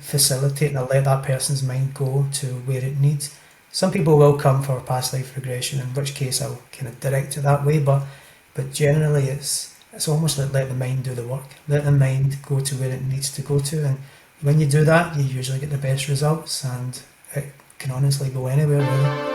facilitate and let that person's mind go to where it needs. Some people will come for past life regression, in which case I'll kind of direct it that way, but generally it's almost like let the mind do the work. Let the mind go to where it needs to go to, and when you do that, you usually get the best results, and it can honestly go anywhere really.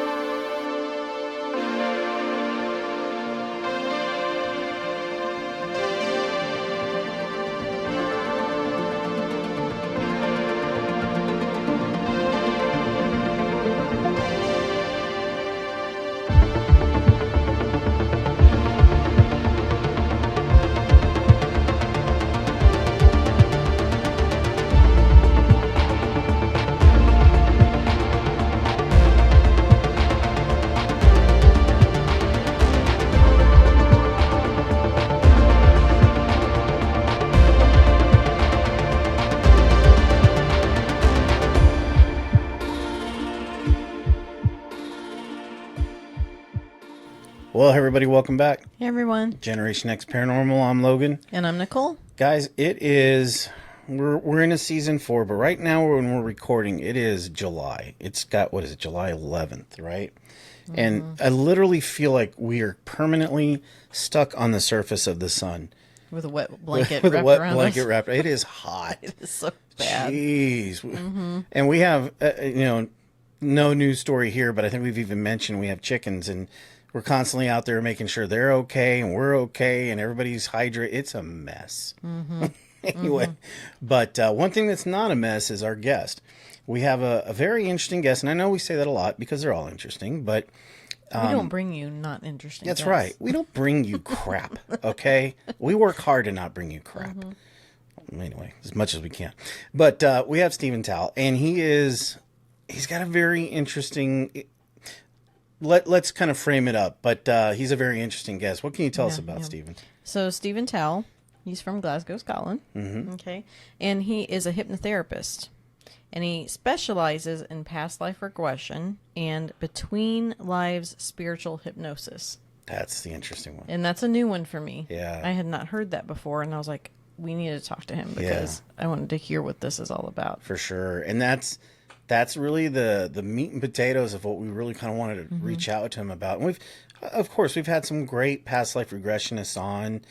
Well, everybody, welcome back. Hey, everyone. Generation X Paranormal. I'm Logan. And I'm Nicole. Guys, we're in a season 4, but right now when we're recording, it is July. It's got, what is it, July 11th, right? Mm-hmm. And I literally feel like we are permanently stuck on the surface of the sun. With a wet blanket with wrapped a wet around blanket us. wrapped. It is hot. It is so bad. Jeez. Mm-hmm. And we have, no news story here, but I think we've even mentioned we have chickens, and we're constantly out there making sure they're okay and we're okay and everybody's hydrated. It's a mess. Mm-hmm. Anyway, but one thing that's not a mess is our guest. We have a very interesting guest, and I know we say that a lot because they're all interesting, but we don't bring you not interesting That's guests. right. We don't bring you crap, okay? We work hard to not bring you crap. Mm-hmm. Anyway, as much as we can. But we have Stephen Towill, and he's got a very interesting... Let's kind of frame it up, but he's a very interesting guest. What can you tell us about Stephen? So Stephen Towill, he's from Glasgow, Scotland. Mm-hmm. Okay, and he is a hypnotherapist, and he specializes in past life regression and between lives spiritual hypnosis. That's the interesting one, and that's a new one for me. Yeah, I had not heard that before, and I was like, we need to talk to him because I wanted to hear what this is all about. For sure, and that's really the meat and potatoes of what we really kind of wanted to reach out to him about. And we've had some great past life regressionists on,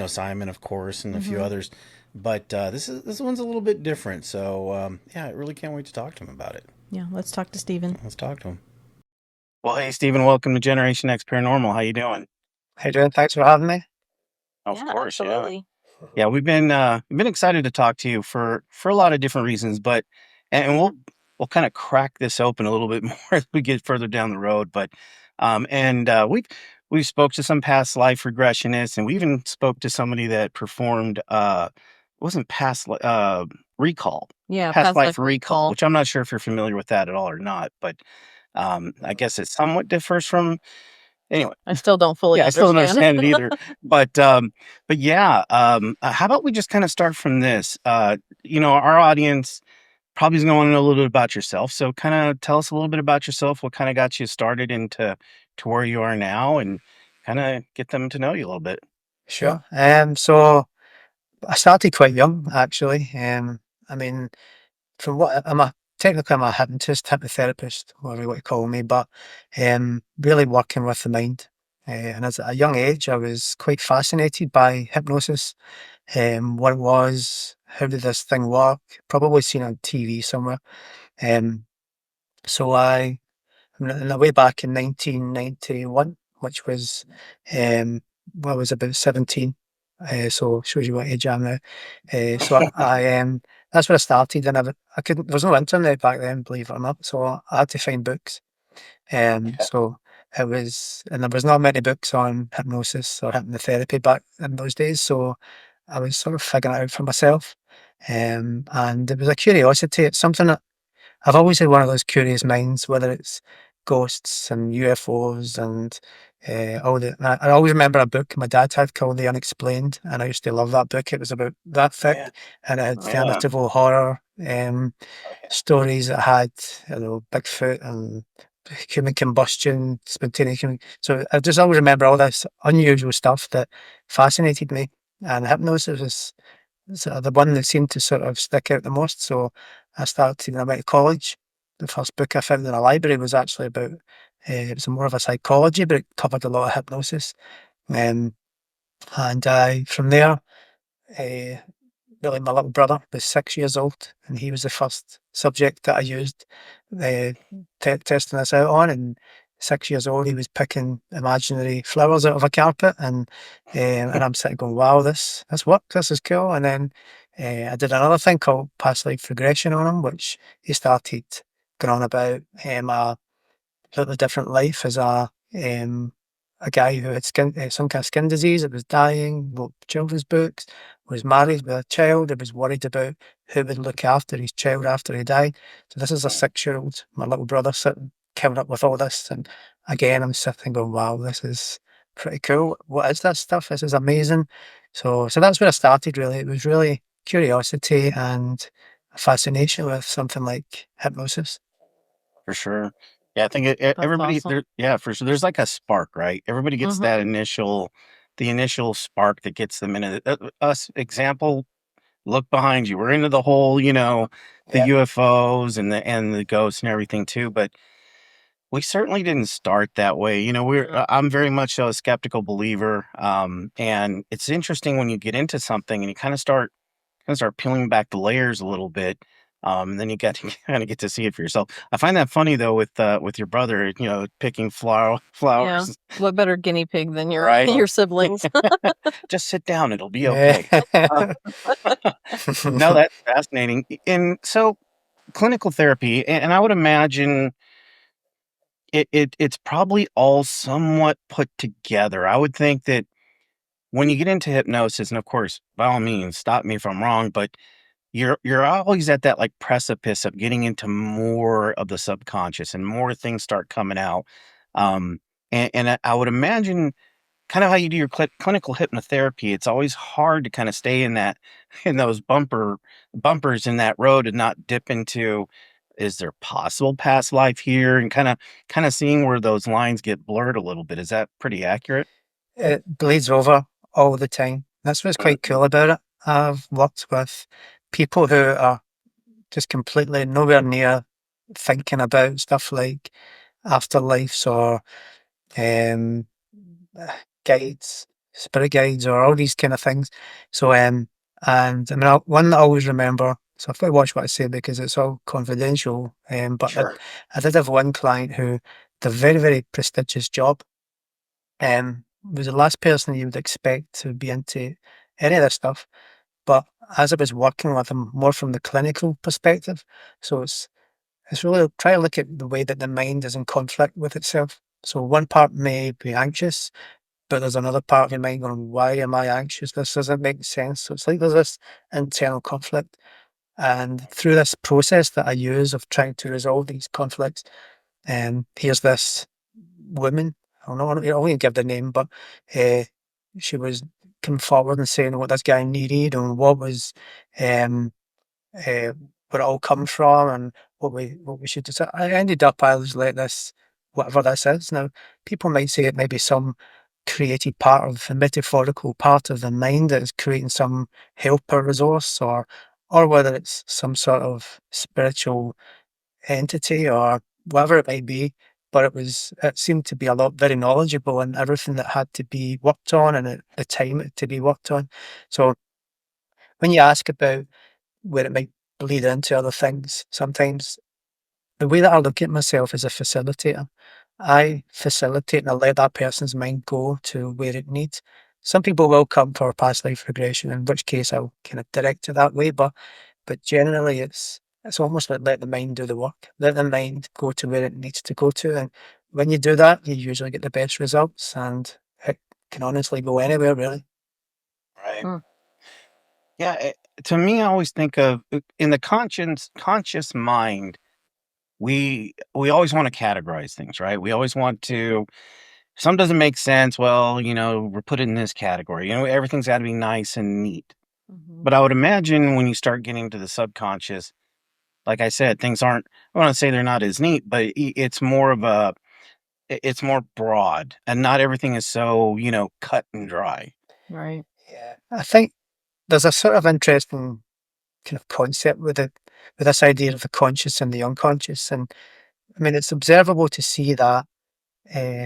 Simon, of course, and a few others. But this one's a little bit different. So I really can't wait to talk to him about it. Yeah, let's talk to Stephen. Let's talk to him. Well, hey, Stephen, welcome to Generation X Paranormal. How you doing? How you doing? Thanks for having me. Of course, absolutely. Yeah, we've been excited to talk to you for a lot of different reasons, but. And we'll kind of crack this open a little bit more as we get further down the road. But we've spoke to some past life regressionists, and we even spoke to somebody that performed wasn't past recall. Yeah, past life recall, which I'm not sure if you're familiar with that at all or not. But I guess it somewhat differs from. Anyway, I still don't fully understand. I still don't understand it either. But yeah, how about we just kind of start from this? Our audience probably is going to want to know a little bit about yourself. So kind of tell us a little bit about yourself. What kind of got you started into where you are now, and kind of get them to know you a little bit. Sure. So I started quite young, actually. I mean, from what I'm a hypnotherapist, whatever you want to call me, but really working with the mind. And at a young age, I was quite fascinated by hypnosis, what it was, how did this thing work? Probably seen on TV somewhere. So I way back in 1991, which was I was about 17. So shows you what age I am now. So I that's where I started, and I couldn't. There was no internet back then, believe it or not. So I had to find books. So it was, and there was not many books on hypnosis or hypnotherapy back in those days. So I was sort of figuring it out for myself. And it was a curiosity. It's something that I've always had, one of those curious minds, whether it's ghosts and UFOs and all the. I always remember a book my dad had called The Unexplained, and I used to love that book. It was about that thick, and it had Amityville horror stories. That had, Bigfoot and human combustion, spontaneous human. So I just always remember all this unusual stuff that fascinated me, and hypnosis sort of the one that seemed to sort of stick out the most. So I started when I went to college. The first book I found in a library was actually about, it was more of a psychology, but it covered a lot of hypnosis. Um, and from there, uh, really my little brother was 6 years old, and he was the first subject that I used uh, testing this out on. And 6 years old, he was picking imaginary flowers out of a carpet, and I'm sitting going, "Wow, this works. This is cool." And then I did another thing called past life regression on him, which he started going on about a completely different life as a guy who had some kind of skin disease. It was dying, wrote children's books, was married with a child. He was worried about who would look after his child after he died. So this is a 6-year-old, my little brother, sitting coming up with all this. And again, I'm sitting going, "Wow, this is pretty cool. What is this stuff? This is amazing." So that's where I started. Really, it was really curiosity and a fascination with something like hypnosis. For sure. Yeah, I think That's everybody awesome. there. Yeah, for sure. There's like a spark, right? Everybody gets that the initial spark that gets them into us. Example, look behind you. We're into the whole, the Yeah. UFOs and the ghosts and everything too. But we certainly didn't start that way. I'm very much so a skeptical believer. And it's interesting when you get into something and you kind of start peeling back the layers a little bit. And then you get to kind of get to see it for yourself. I find that funny though with your brother, picking Yeah. flowers, What better guinea pig than your right? your siblings? Just sit down, it'll be okay. Yeah. Uh, no, that's fascinating. And so clinical therapy, and I would imagine it's probably all somewhat put together. I would think that when you get into hypnosis, and of course, by all means, stop me if I'm wrong, but you're always at that, like, precipice of getting into more of the subconscious and more things start coming out, and I would imagine kinda how you do your clinical hypnotherapy, it's always hard to kinda stay in that in those bumpers in that road and not dip into, "Is there possible past life here?" And kinda seeing where those lines get blurred a little bit. Is that pretty accurate? It bleeds over all the time. That's what's quite Mhm. cool about it. I've worked with people who are just completely nowhere near thinking about stuff like afterlives or um, guides, spirit guides, or all these kind of things. So, and I mean, one that I always remember. So I've got to watch what I say because it's all confidential. But Sure. I did have one client who had a very, very prestigious job. Was the last person you would expect to be into any of this stuff. But as I was working with him more from the clinical perspective, so it's really try to look at the way that the mind is in conflict with itself. So one part may be anxious, but there's another part of your mind going, "Why am I anxious? This doesn't make sense." So it's like there's this internal conflict. And through this process that I use of trying to resolve these conflicts, here's this woman. I don't know, I don't even give the name, but uh, she was coming forward and saying what this guy needed and what was um, where it all comes from and what we should do. So I ended up I was like this, whatever this is. Now people might say it may be some created part of a metaphorical part of the mind that is creating some helper resource or whether it's some sort of spiritual entity or whatever it might be. But it seemed to be a lot very knowledgeable and everything that had to be worked on and at the time it had to be worked on. So when you ask about where it might bleed into other things, sometimes the way that I look at myself as a facilitator, I facilitate and I let that person's mind go to where it needs. Some people will come for past life regression, in which case I'll kind of direct it that way. But generally it's almost like let the mind do the work. Let the mind go to where it needs to go to. And when you do that, you usually get the best results and it can honestly go anywhere really. Right. Mm, Yeah, to me, I always think of in the conscious mind, we always wanna categorize things, right? We always want to some doesn't make sense, well, we're put in this category, everything's gotta be nice and neat. mhm. But I would imagine when you start getting to the subconscious, like I said, things aren't I wanna say they're not as neat, but it's more of it's more broad, and not everything is so, cut and dry. Right. Yeah. I think there's a sort of interesting kind of concept with it, with this idea of the conscious and the unconscious. And I mean, it's observable to see that.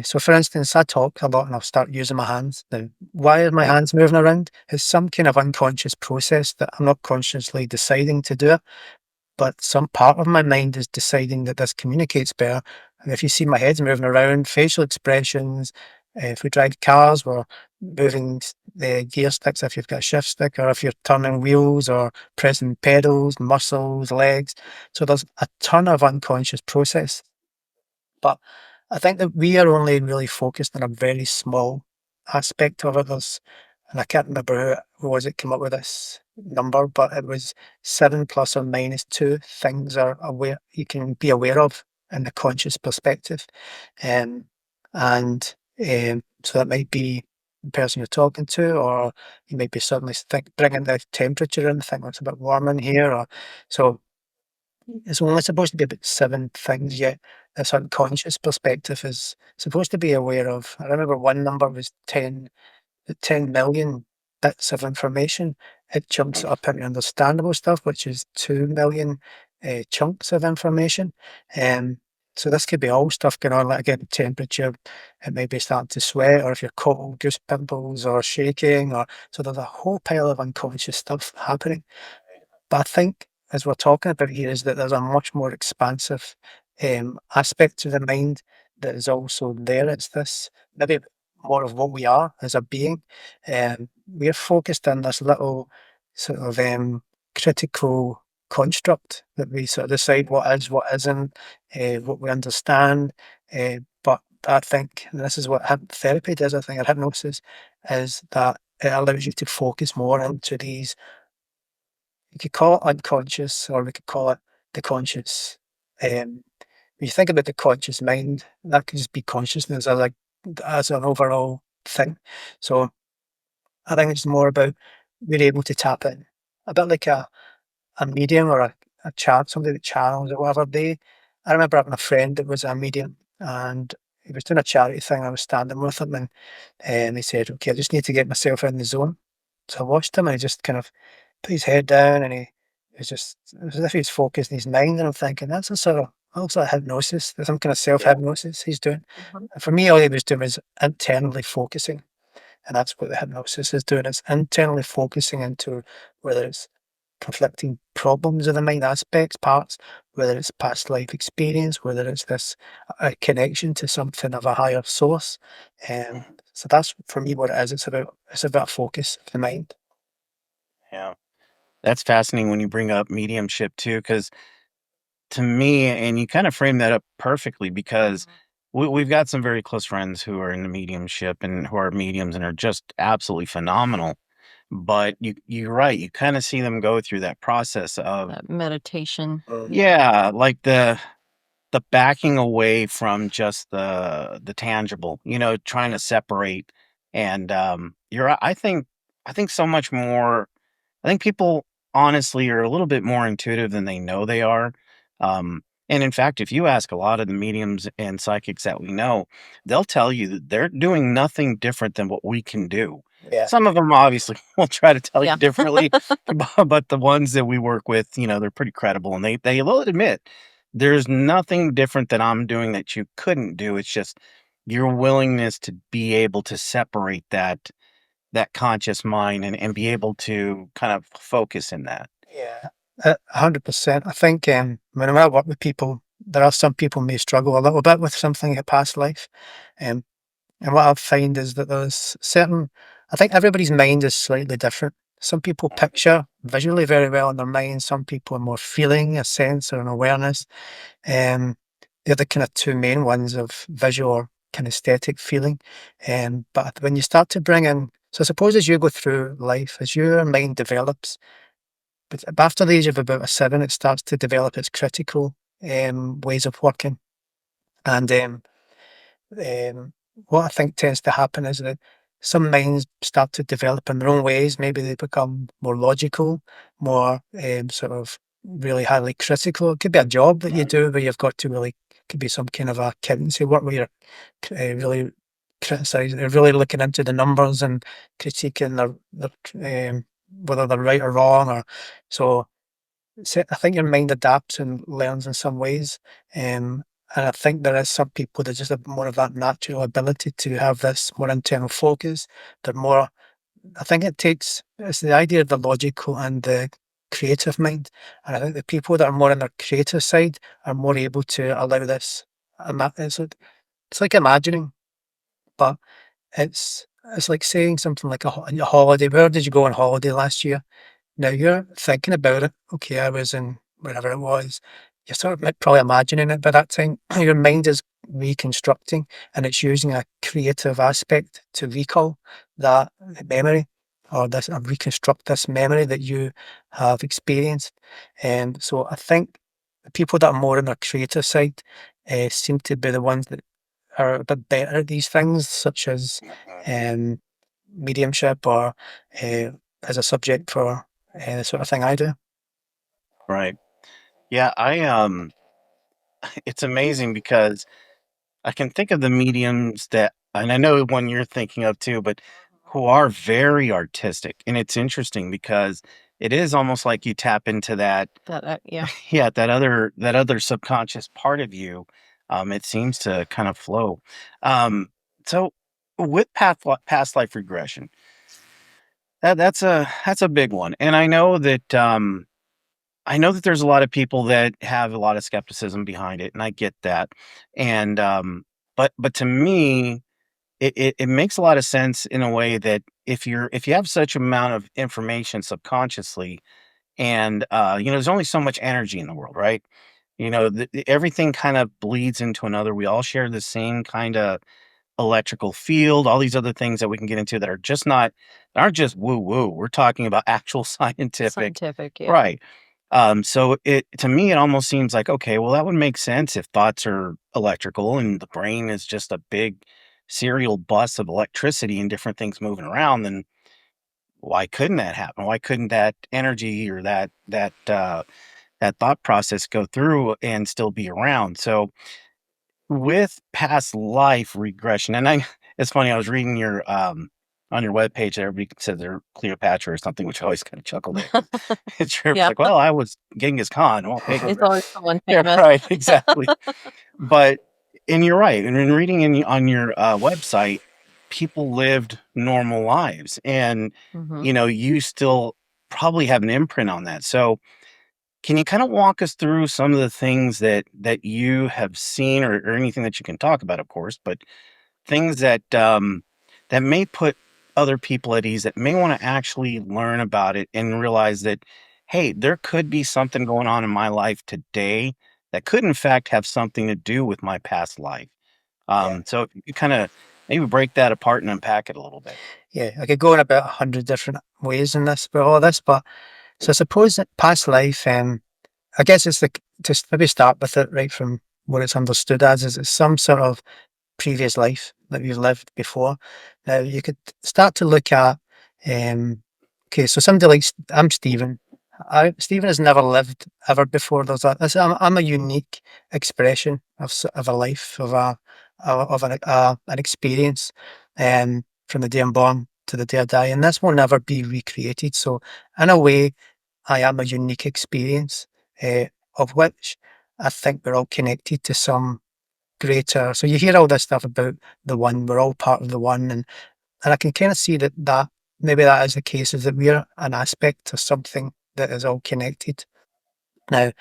So, for instance, I talk a lot and I'll start using my hands. Now, why are my hands moving around? It's some kind of unconscious process that I'm not consciously deciding to do it, but some part of my mind is deciding that this communicates better. And if you see my head's moving around, facial expressions, if we drive cars, we're moving the gear sticks if you've got a shift stick, or if you're turning wheels or pressing pedals, muscles, legs. So there's a ton of unconscious process. But I think that we are only really focused on a very small aspect of it. And I can't remember who was it came up with this number, but it was 7 ± 2 things are aware you can be aware of in the conscious perspective. Um, and so that might be the person you're talking to, or you might be suddenly bringing the temperature in, think, "Oh, it's a bit warm in here," or so it's only supposed to be about 7 things, yet this unconscious perspective is supposed to be aware of. I remember one number was 10 million bits of information. It chunks it up into understandable stuff, which is 2 million chunks of information. So this could be all stuff going on, like again, temperature, it may be starting to sweat, or if you're cold, goose pimples, or shaking, or so there's a whole pile of unconscious stuff happening. But I think, as we're talking about here, is that there's a much more expansive aspect to the mind that is also there. It's this maybe more of what we are as a being. We're focused on this little sort of critical construct that we sort of decide what is, what isn't, what we understand. But I think, and this is what therapy does, I think, or hypnosis, is that it allows you to focus more into these, you could call it unconscious, or we could call it the conscious. When you think about the conscious mind, that could just be consciousness as an overall thing. So I think it's more about being able to tap in, a bit like a medium or a chat, somebody that channels or whatever. I remember having a friend that was a medium, and he was doing a charity thing. I was standing with him, and he said, "Okay, I just need to get myself in the zone." So I watched him, and he just kind of put his head down, and he was just, it was as if he was focused in his mind. And I'm thinking, that's a sort of also a hypnosis, there's some kind of self hypnosis he's doing. And for me, all he was doing was internally focusing, and that's what the hypnosis is doing. It's internally focusing into whether it's conflicting problems of the mind aspects, parts, whether it's past life experience, whether it's this connection to something of a higher source. So that's for me what it is. It's about focus of the mind. Yeah. That's fascinating when you bring up mediumship too, because to me, and you kind of frame that up perfectly, because we've got some very close friends who are in the mediumship and who are mediums and are just absolutely phenomenal. But you're right, you kind of see them go through that process of, That meditation. yeah, like the backing away from just the tangible, trying to separate. And I think so much more. I think people honestly are a little bit more intuitive than they know they are. And in fact, if you ask a lot of the mediums and psychics that we know, they'll tell you that they're doing nothing different than what we can do. Yeah. Some of them obviously will try to tell Yeah. you differently, but the ones that we work with, they're pretty credible, and they will admit there's nothing different that I'm doing that you couldn't do. It's just your willingness to be able to separate that conscious mind and be able to kind of focus in that. Yeah, 100%. I think when I work with people, there are some people may struggle a little bit with something in past life. Um, and what I find is that there's certain, I think everybody's mind is slightly different. Some people picture visually very well in their mind. Some people are more feeling a sense or an awareness. Um, they're the kind of two main ones of visual or kinesthetic feeling. But when you start to bring in, so suppose as you go through life, as your mind develops, but after the age of about a 7, it starts to develop its critical ways of working. And um, what I think tends to happen is that some minds start to develop in their own ways. Maybe they become more logical, more sort of really highly critical. It could be a job that you do where you've got to really, could be some kind of accountancy work where you're really looking into the numbers and critiquing their whether they're right or wrong, or so. I think your mind adapts and learns in some ways, and I think there is some people that just have more of that natural ability to have this more internal focus. They're more. I think it's the idea of the logical and the creative mind, and I think the people that are more on their creative side are more able to allow this. It's like imagining, but it's like saying something like a holiday. Where did you go on holiday last year? Now you're thinking about it. Okay, I was in wherever it was. You're sort of probably imagining it by that time. Your mind is reconstructing, and it's using a creative aspect to recall that memory, or reconstruct this memory that you have experienced. And so I think the people that are more on their creative side seem to be the ones that are a bit better at these things, such as um, mediumship, or as a subject for the sort of thing I do. Right. Yeah, it's amazing because I can think of the mediums that, and I know one you're thinking of too, but who are very artistic. And it's interesting because it is almost like you tap into that, Yeah. yeah, that other subconscious part of you. It seems to kind of flow. So with past life regression, that's a big one. And I know that there's a lot of people that have a lot of skepticism behind it, and I get that. And but to me, it makes a lot of sense in a way that if you have such amount of information subconsciously, and there's only so much energy in the world, right? Everything kind of bleeds into another. We all share the same kind of electrical field, all these other things that we can get into that are just not aren't just woo woo. We're talking about actual scientific, Scientific, yeah. right? So it to me it almost seems like, okay, well, that would make sense if thoughts are electrical and the brain is just a big serial bus of electricity and different things moving around. Then why couldn't that happen? Why couldn't that energy or that thought process go through and still be around? So with past life regression, and it's funny, I was reading your on your webpage, everybody said they're Cleopatra or something, which I always kind of chuckled at. 'Cause it's Yeah. like, well, I was Genghis Khan. Well, hey, It's always someone yeah, famous. right, exactly. But and you're right. And in reading on your website, people lived normal lives, and Hmm. you still probably have an imprint on that. So can you kind of walk us through some of the things that you have seen, or anything that you can talk about, of course, but things that may put other people at ease, that may want to actually learn about it and realize that, hey, there could be something going on in my life today that could in fact have something to do with my past life. Yeah. So if you kind of maybe break that apart and unpack it a little bit. Yeah, I could go in about 100 different ways in this, but all this, but so I suppose that past life, I guess it's like, just maybe start with it right from what it's understood as, is it's some sort of previous life that we've lived before. Now you could start to look at, okay, so somebody like I'm Stephen. Stephen has never lived ever before. I'm a unique expression of a life, of an experience, from the day I'm born to the day I die, and this will never be recreated. So in a way, I am a unique experience, uh, of which I think we're all connected to some greater. So you hear all this stuff about the one, we're all part of the one, and I can kind of see that maybe that is the case, is that we're an aspect of something that is all connected. Now,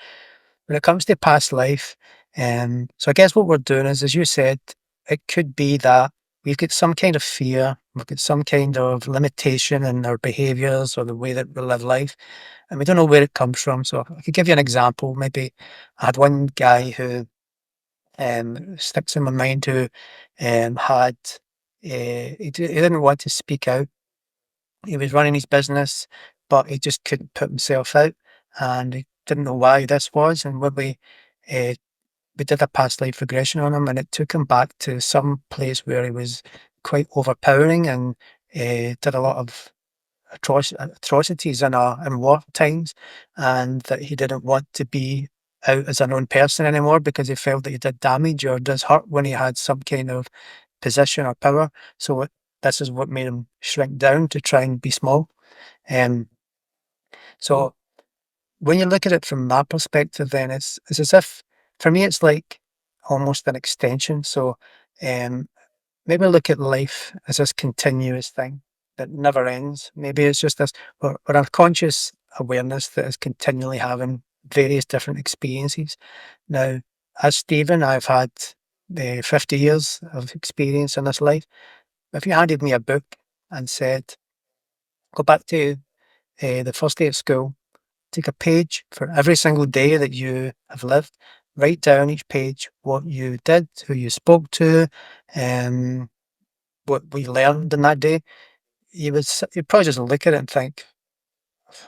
when it comes to past life, so I guess what we're doing is, as you said, it could be that we've got some kind of fear, we've got some kind of limitation in our behaviours or the way that we live life, and we don't know where it comes from. So I could give you an example. Maybe I had one guy who sticks in my mind, who had he didn't want to speak out. He was running his business, but he just couldn't put himself out, and he didn't know why this was. And when uh, we did a past life regression on him, and it took him back to some place where he was quite overpowering, and did a lot of atrocities in war times, and that he didn't want to be out as an own person anymore because he felt that he did damage or does hurt when he had some kind of position or power. So this is what made him shrink down to try and be small. So when you look at it from that perspective, then it's as if, for me, it's like almost an extension. So um, maybe look at life as this continuous thing that never ends. Maybe it's just this, we're a conscious awareness that is continually having various different experiences. Now, as Stephen, I've had 50 years of experience in this life. If you handed me a book and said, go back to the first day of school, take a page for every single day that you have lived, write down each page what you did, who you spoke to, um, what we learned in that day, you'd probably just look at it and think,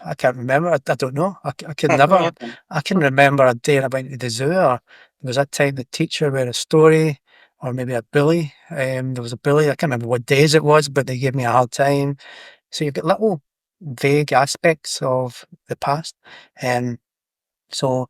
I can't remember. I don't know. I can never. I can remember a day I went to the zoo, or there was that time the teacher read a story, or maybe a bully. There was a bully. I can't remember what days it was, but they gave me a hard time. So you've got little vague aspects of the past, and so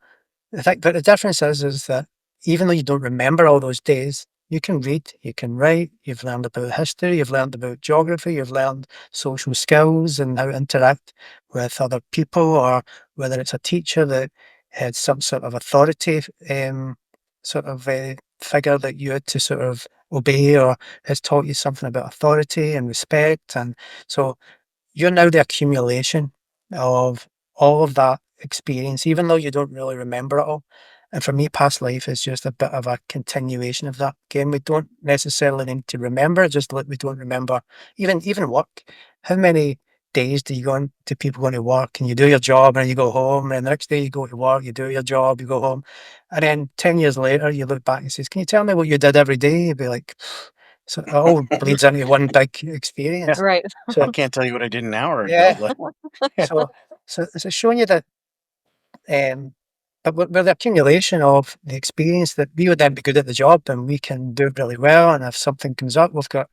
but the difference is that even though you don't remember all those days, you can read, you can write, you've learned about history, you've learned about geography, you've learned social skills and how to interact with other people, or whether it's a teacher that had some sort of authority figure that you had to sort of obey, or has taught you something about authority and respect. And so you're now the accumulation of all of that experience, even though you don't really remember it all. And for me, past life is just a bit of a continuation of that. Again, we don't necessarily need to remember, just like we don't remember even work. How many days do you go on to people going to work and you do your job and you go home, and the next day you go to work, you do your job, you go home. And then 10 years later, you look back and says, can you tell me what you did every day? You'd be like, so it all bleeds into one big experience. Right. I So can't tell you what I did an hour ago, yeah, but so it's showing you that, but we're the accumulation of the experience that we would then be good at the job and we can do it really well. And if something comes up, we've got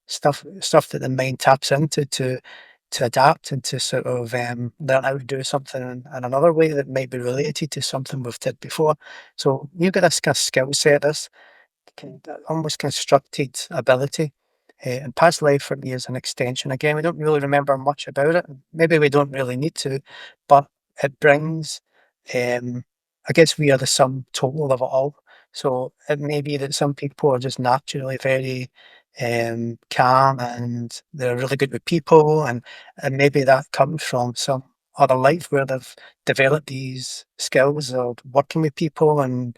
stuff that the mind taps into to adapt and to sort of learn how to do something in another way that might be related to something we've did before. So you've got this kind of skill set, this almost constructed ability. And past life for me is an extension. Again, we don't really remember much about it. Maybe we don't really need to, but it brings, I guess we are the sum total of it all. So it may be that some people are just naturally very calm and they're really good with people. And maybe that comes from some other life where they've developed these skills of working with people and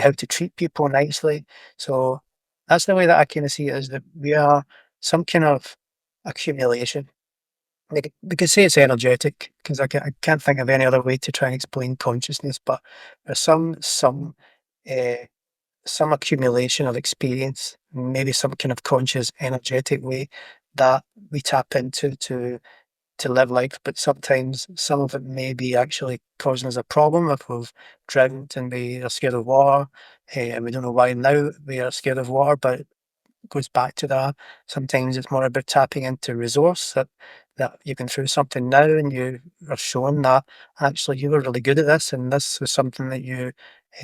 how to treat people nicely. So that's the way that I kind of see it, is that we are some kind of accumulation. Like, we could say it's energetic because I can't think of any other way to try and explain consciousness, but there's uh, some accumulation of experience, maybe some kind of conscious energetic way that we tap into to live life. But sometimes some of it may be actually causing us a problem if we've drowned and we are scared of water. And we don't know why now we are scared of water, but it goes back to that. Sometimes it's more about tapping into resource that you can through something now and you are shown that actually you were really good at this and this was something that you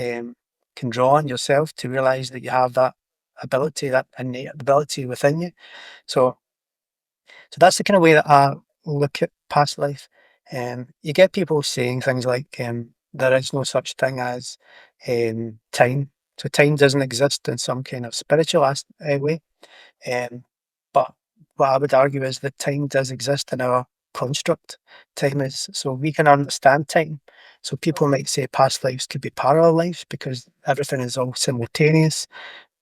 um, can draw on yourself to realize that you have that ability, that innate ability within you. So so that's the kind of way that I look at past life. You get people saying things like, there is no such thing as time. So time doesn't exist in some kind of spiritual way. Um, but what I would argue is that time does exist in our construct. Time is, so we can understand time. So people might say past lives could be parallel lives because everything is all simultaneous,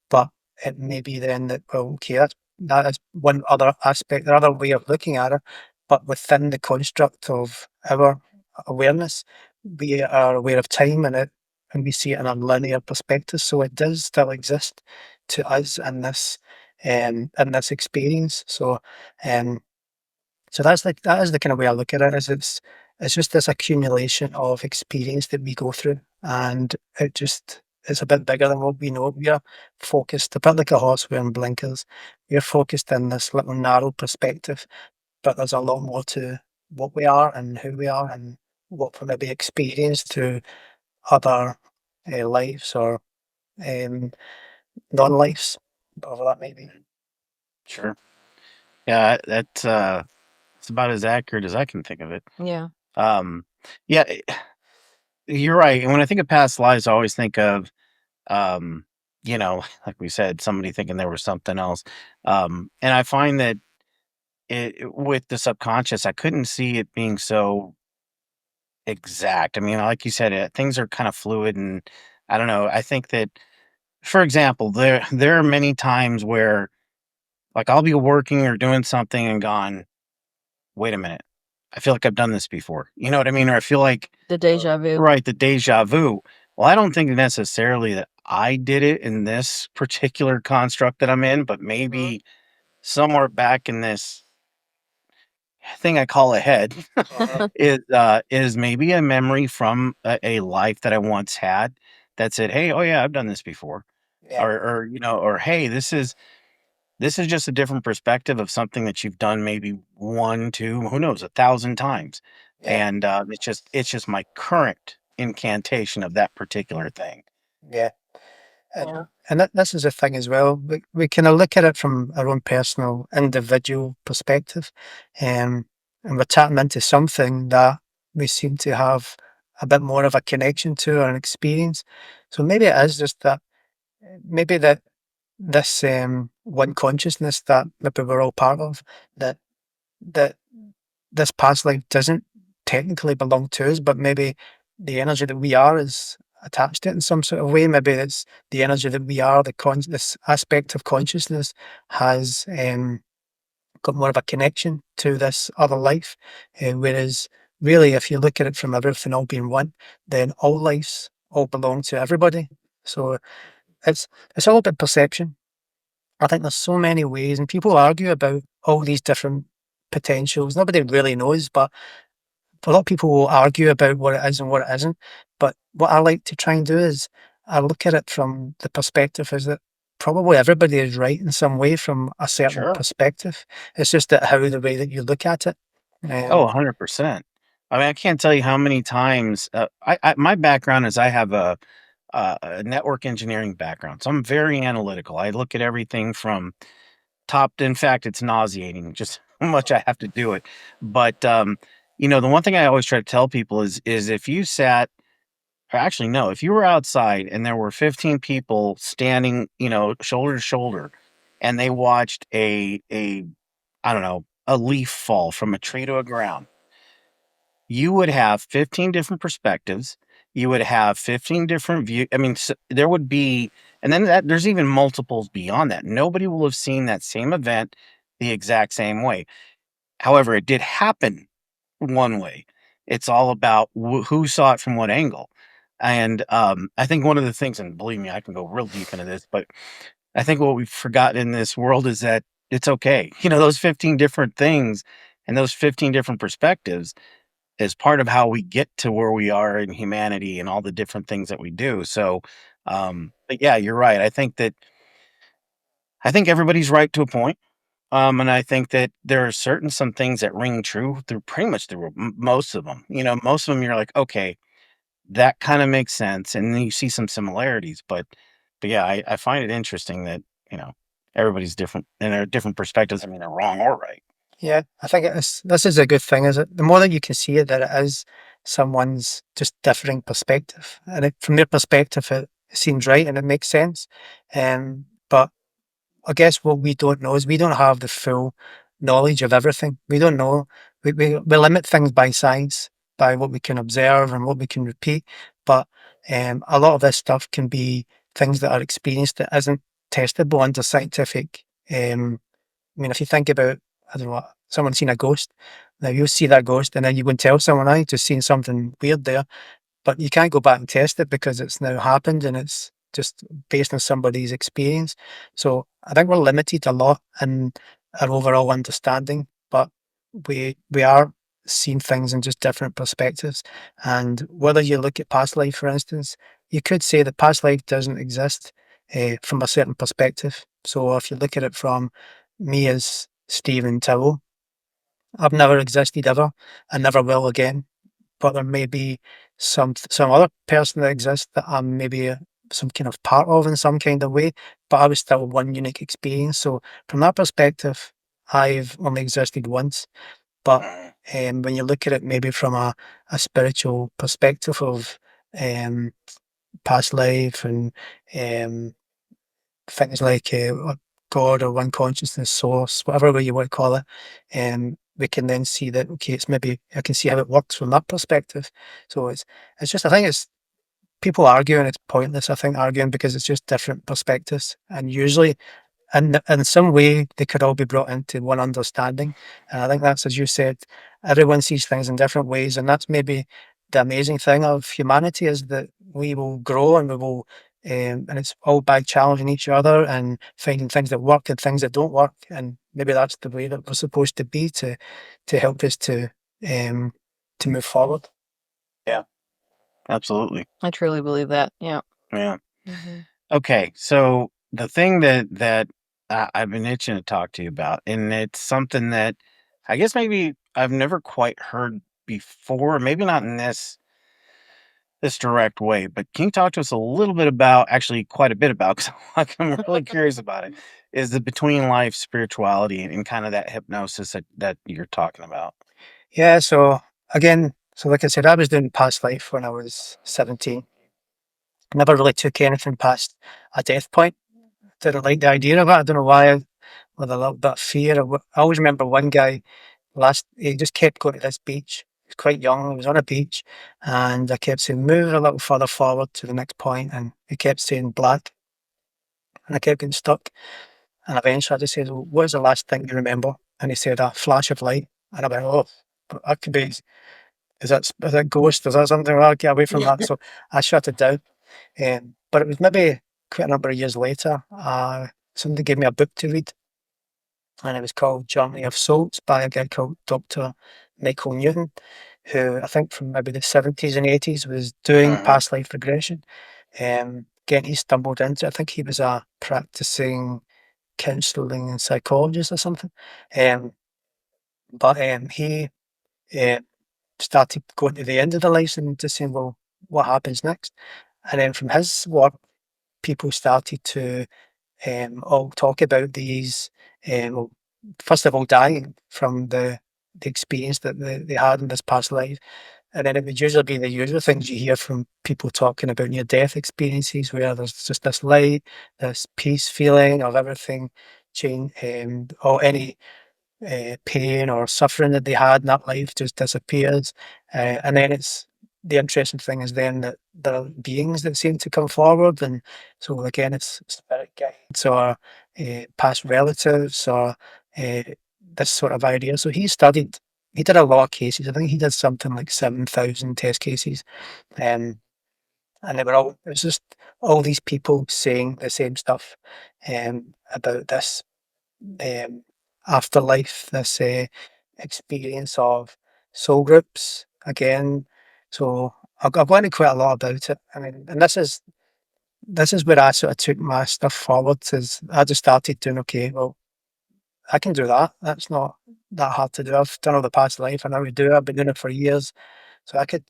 but it may be then that, well, okay, that is one other aspect, another way of looking at it. But within the construct of our awareness, we are aware of time and we see it in a linear perspective. So it does still exist to us in this experience. Um, so that is the kind of way I look at it. Is it's just this accumulation of experience that we go through, and it's a bit bigger than what we know. We are focused a bit like a horse wearing blinkers. We are focused in this little narrow perspective, but there's a lot more to what we are and who we are and what we maybe experience through other lives or um, non-lives, whatever that may be. sure. Yeah, that It's about as accurate as I can think of it. Yeah. Um, yeah, you're right. And when I think of past lives, I always think of, um, like we said, somebody thinking there was something else. And I find that with the subconscious, I couldn't see it being so exact. I mean, like you said, things are kind of fluid, and I don't know. I think that, for example, there are many times where, like, I'll be working or doing something and gone, wait a minute, I feel like I've done this before. You know what I mean? Or I feel like, The deja vu. right, the deja vu. Well, I don't think necessarily that I did it in this particular construct that I'm in, but Mhm. maybe somewhere back in this thing I call a head is maybe a memory from a life that I once had that said, "Hey, oh yeah, I've done this before," Yeah, or or "Hey, this is just a different perspective of something that you've done maybe one, two, who knows, 1,000 times, yeah, and it's just my current incantation of that particular thing." yeah. And, Yeah. and this is the thing as well. We kind of look at it from our own personal, individual perspective, and we're tapping into something that we seem to have a bit more of a connection to or an experience. So maybe it is just that, maybe that this one consciousness that maybe we're all part of, that that this past life doesn't technically belong to us, but maybe the energy that we are is attached to it in some sort of way. Maybe it's the energy that we are, this aspect of consciousness has got more of a connection to this other life. Whereas, really, if you look at it from everything all being one, then all lives all belong to everybody. So it's it's all about perception. I think there's so many ways, and people argue about all these different potentials. Nobody really knows, but a lot of people will argue about what it is and what it isn't. But what I like to try and do is I look at it from the perspective is that probably everybody is right in some way from a certain Sure. perspective. It's just that how the way that you look at it. Oh, Um, 100%. I mean, I can't tell you how many times my background is I have a network engineering background, so I'm very analytical. I look at everything from top to, in fact, it's nauseating just how much I have to do it. But the one thing I always try to tell people is if you sat, or actually no, if you were outside and there were 15 people standing, shoulder to shoulder, and they watched a I don't know, a leaf fall from a tree to a ground, you would have 15 different perspectives. You would have 15 different view. I mean, there would be, and then there's even multiples beyond that. Nobody will have seen that same event the exact same way. However, it did happen one way. It's all about who saw it from what angle. And I think one of the things, and believe me, I can go real deep into this, but I think what we've forgotten in this world is that it's okay. Those 15 different things and those 15 different perspectives is part of how we get to where we are in humanity and all the different things that we do. So, but yeah, you're right. I think everybody's right to a point. And I think that there are some things that ring true through pretty much through most of them. Most of them you're like, okay, that kind of makes sense, and then you see some similarities. But yeah, I find it interesting that you know everybody's different and their different perspectives. I mean, they're wrong or right. yeah, I think this is a good thing, is it? The more that you can see it, that it is someone's just differing perspective. And from their perspective, it seems right and it makes sense. But I guess what we don't know is we don't have the full knowledge of everything. We don't know. We limit things by science, by what we can observe and what we can repeat. But a lot of this stuff can be things that are experienced that isn't testable under scientific. I mean, if you think about, I don't know, someone seen a ghost, now you'll see that ghost and then you go and tell someone, I just seen something weird there. But you can't go back and test it because it's now happened and it's just based on somebody's experience. So I think we're limited a lot in our overall understanding, but we are seeing things in just different perspectives. And whether you look at past life, for instance, you could say that past life doesn't exist from a certain perspective. So if you look at it from me as Stephen Towill, I've never existed ever and never will again, but there may be some other person that exists that I'm maybe some kind of part of in some kind of way, but I was still one unique experience. So from that perspective, I've only existed once. But when you look at it maybe from a spiritual perspective of past life and um, things like God or one consciousness, source, whatever way you want to call it, we can then see that, okay, it's maybe, I can see how it works from that perspective. So it's just, I think it's, people arguing, it's pointless, I think, arguing, because it's just different perspectives. And usually, and in some way, they could all be brought into one understanding. And I think that's, as you said, everyone sees things in different ways, and that's maybe the amazing thing of humanity, is that we will grow and we will, and it's all by challenging each other and finding things that work and things that don't work. And maybe that's the way that we're supposed to be, to help us um, to move forward. Yeah, absolutely. I truly believe that. Yeah. Yeah. Mhm. Okay, so the thing that I've been itching to talk to you about, and it's something that I guess maybe I've never quite heard before, maybe not in this direct way, but can you talk to us a little bit about, actually quite a bit about, because I'm really curious about it, is the between life spirituality and kind of that hypnosis that you're talking about? Yeah, so again, so like I said, I was doing past life when I was 17. Never really took anything past a death point. Didn't like the idea of it. I don't know why, with a little bit of fear. I always remember one guy, he just kept going to this beach. He was quite young, he was on a beach, and I kept saying, move a little further forward to the next point, and he kept saying black, and I kept getting stuck. And eventually I just said, well, what was the last thing you remember? And he said, a flash of light. And I went, oh, but that could be, is that ghost? Is that something? I'll get away from that. So I shut it down. But it was maybe quite a number of years later, somebody gave me a book to read, and it was called Journey of Souls by a guy called Dr. Michael Newton, who I think from maybe the 70s and 80s was doing Uh-huh. past life regression. Again, he stumbled into it. I think he was a practicing counselling and psychologist or something. Um, but he uh, started going to the end of the life and just saying, well, what happens next? And then from his work, people started to all talk about these, well, first of all, dying from the experience that they had in this past life. And then it would usually be the usual things you hear from people talking about near death experiences, where there's just this light, this peace feeling of everything change, or any pain or suffering that they had in that life just disappears. And then it's the interesting thing is then that there are beings that seem to come forward. And so again, it's spirit guides or past relatives or uh, this sort of idea. So he did a lot of cases. I think he did something like 7,000 test cases. Um, and it was just all these people saying the same stuff about this um, afterlife, this experience of soul groups again. So I've gone into quite a lot about it. I mean, and this is where I sort of took my stuff forward. Is I just started doing, okay, well, I can do that. That's not that hard to do. I've done all the past life. I know how to do it. I've been doing it for years, so I could.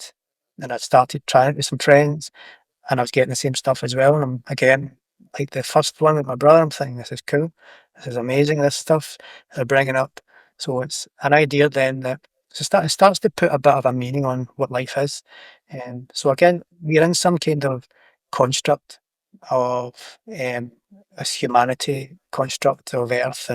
Then I started trying it with some friends, and I was getting the same stuff as well. And I'm again, like the first one with my brother, I'm thinking, this is cool. This is amazing, this stuff they're bringing up. So it's an idea then that it starts to put a bit of a meaning on what life is. And so again, we're in some kind of construct of this humanity construct of Earth,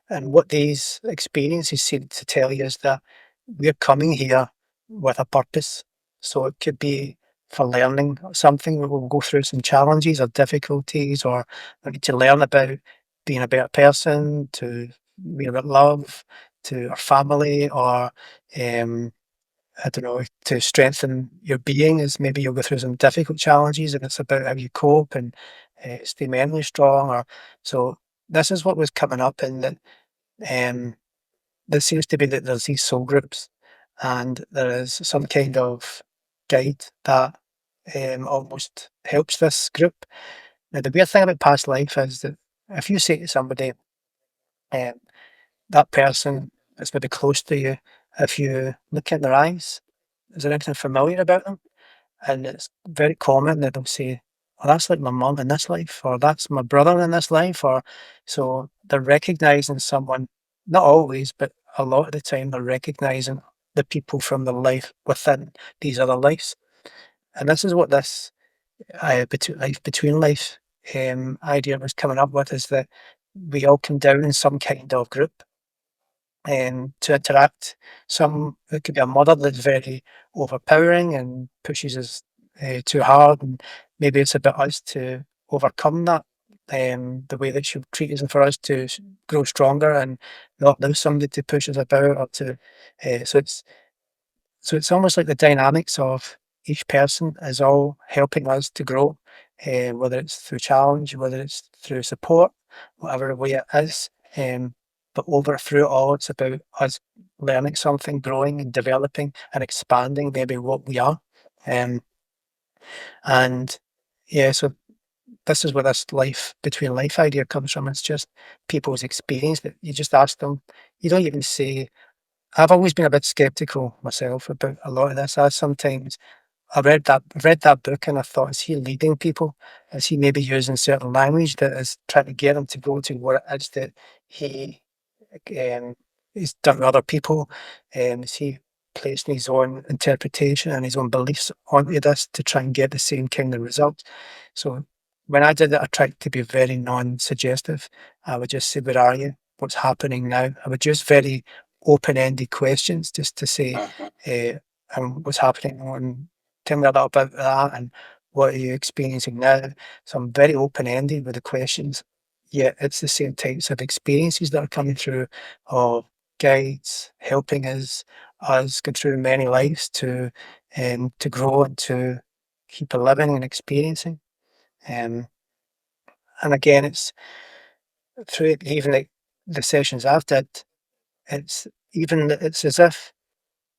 and what these experiences seem to tell you is that we're coming here with a purpose. So it could be for learning something. We will go through some challenges or difficulties, or we need to learn about being a better person, to be about love, to our family, or I don't know, to strengthen your being. Is maybe you'll go through some difficult challenges, and it's about how you cope and stay mentally strong. Or so this is what was coming up, and that um, there seems to be that there's these soul groups, and there is some kind of guide that almost helps this group. Now, the weird thing about past life is that if you say to somebody, um, that person is maybe close to you, if you look in their eyes, is there anything familiar about them? And it's very common that they'll say, "Oh, that's like my mum in this life," or "That's my brother in this life," or so they're recognizing someone, not always, but a lot of the time they're recognizing the people from the life within these other lives. And this is what this life between life idea was coming up with, is that we all come down in some kind of group to interact. It could be a mother that's very overpowering and pushes us too hard, and maybe it's about us to overcome that. The way that she treats us, and for us to grow stronger and not lose somebody to push us about, or to so it's almost like the dynamics of each person is all helping us to grow, whether it's through challenge, whether it's through support, whatever way it is. But over through it all, it's about us learning something, growing and developing and expanding maybe what we are. Um, and yeah, so this is where this life between life idea comes from. It's just people's experience that you just ask them. You don't even say, I've always been a bit skeptical myself about a lot of this. I read that book and I thought, is he leading people? Is he maybe using certain language that is trying to get them to go to what it is that he he's done with other people? Is he placing his own interpretation and his own beliefs onto this to try and get the same kind of results? So when I did it, I tried to be very non-suggestive. I would just say, where are you? What's happening now? I would use very open-ended questions just to say, what's happening on, tell me a little bit about that, and what are you experiencing now? So I'm very open-ended with the questions, yet it's the same types of experiences that are coming through, of guides helping us go through many lives to grow and to keep living and experiencing. Um, and again, it's through even like the sessions I've did, it's as if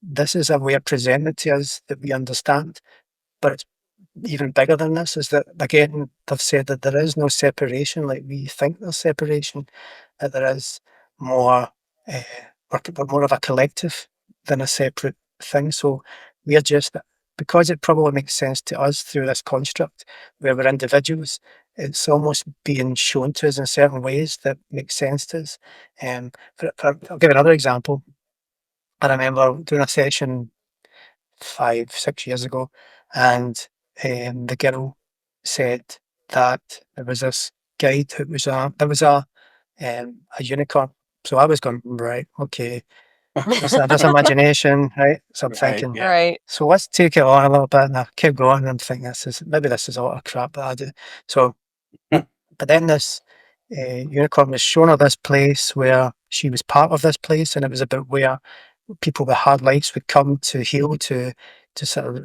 this is a way of presenting it to us that we understand, but it's even bigger than this. Is that, again, they've said that there is no separation like we think there's separation, that there is more, uh, we're more of a collective than a separate thing. So we're just, because it probably makes sense to us through this construct where we're individuals, it's almost being shown to us in certain ways that make sense to us. I'll give another example. I remember doing a session 5, 6 years ago, and the girl said that there was this guide who was a unicorn. So I was going, right, okay, that's imagination, right? So I'm Right, thinking, yeah. Right. so let's take it on a little bit, and I kept going, and I'm thinking, this is all a crap that I do. So, but then this unicorn was showing her this place where she was part of this place, and it was about where people with hard lives would come to heal, to sort of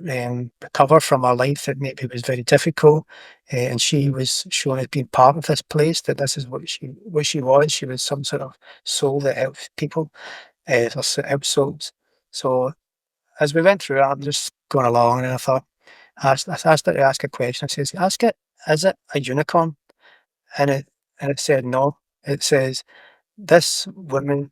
recover from a life that maybe was very difficult. And she was shown as being part of this place, that this is what she was. She was some sort of soul that helped people, or helped souls. So as we went through it, I'm just going along, and I thought, I asked her to ask a question. I says, ask it, is it a unicorn? And it said no. It says, this woman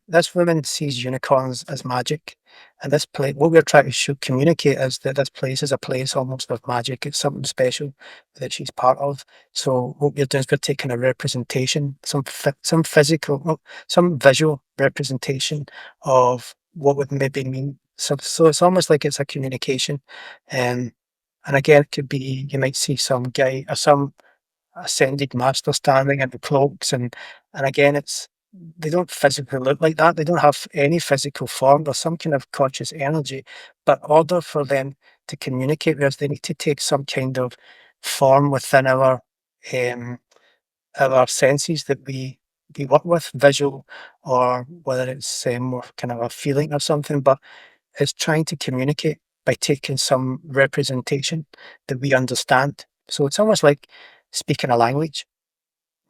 sees unicorns as magic, and this place, what we're trying to communicate is that this place is a place almost of magic. It's something special that she's part of. So what we're doing is we're taking a representation, some physical, some visual representation of what would maybe mean. So it's almost like it's a communication, um, and again, it could be, you might see some guy or some ascended master standing in the cloaks, and again, they don't physically look like that. They don't have any physical form. There's some kind of conscious energy, but in order for them to communicate with us, they need to take some kind of form within um, our senses that we work with, visual, or whether it's more kind of a feeling or something. But it's trying to communicate by taking some representation that we understand. So it's almost like speaking a language.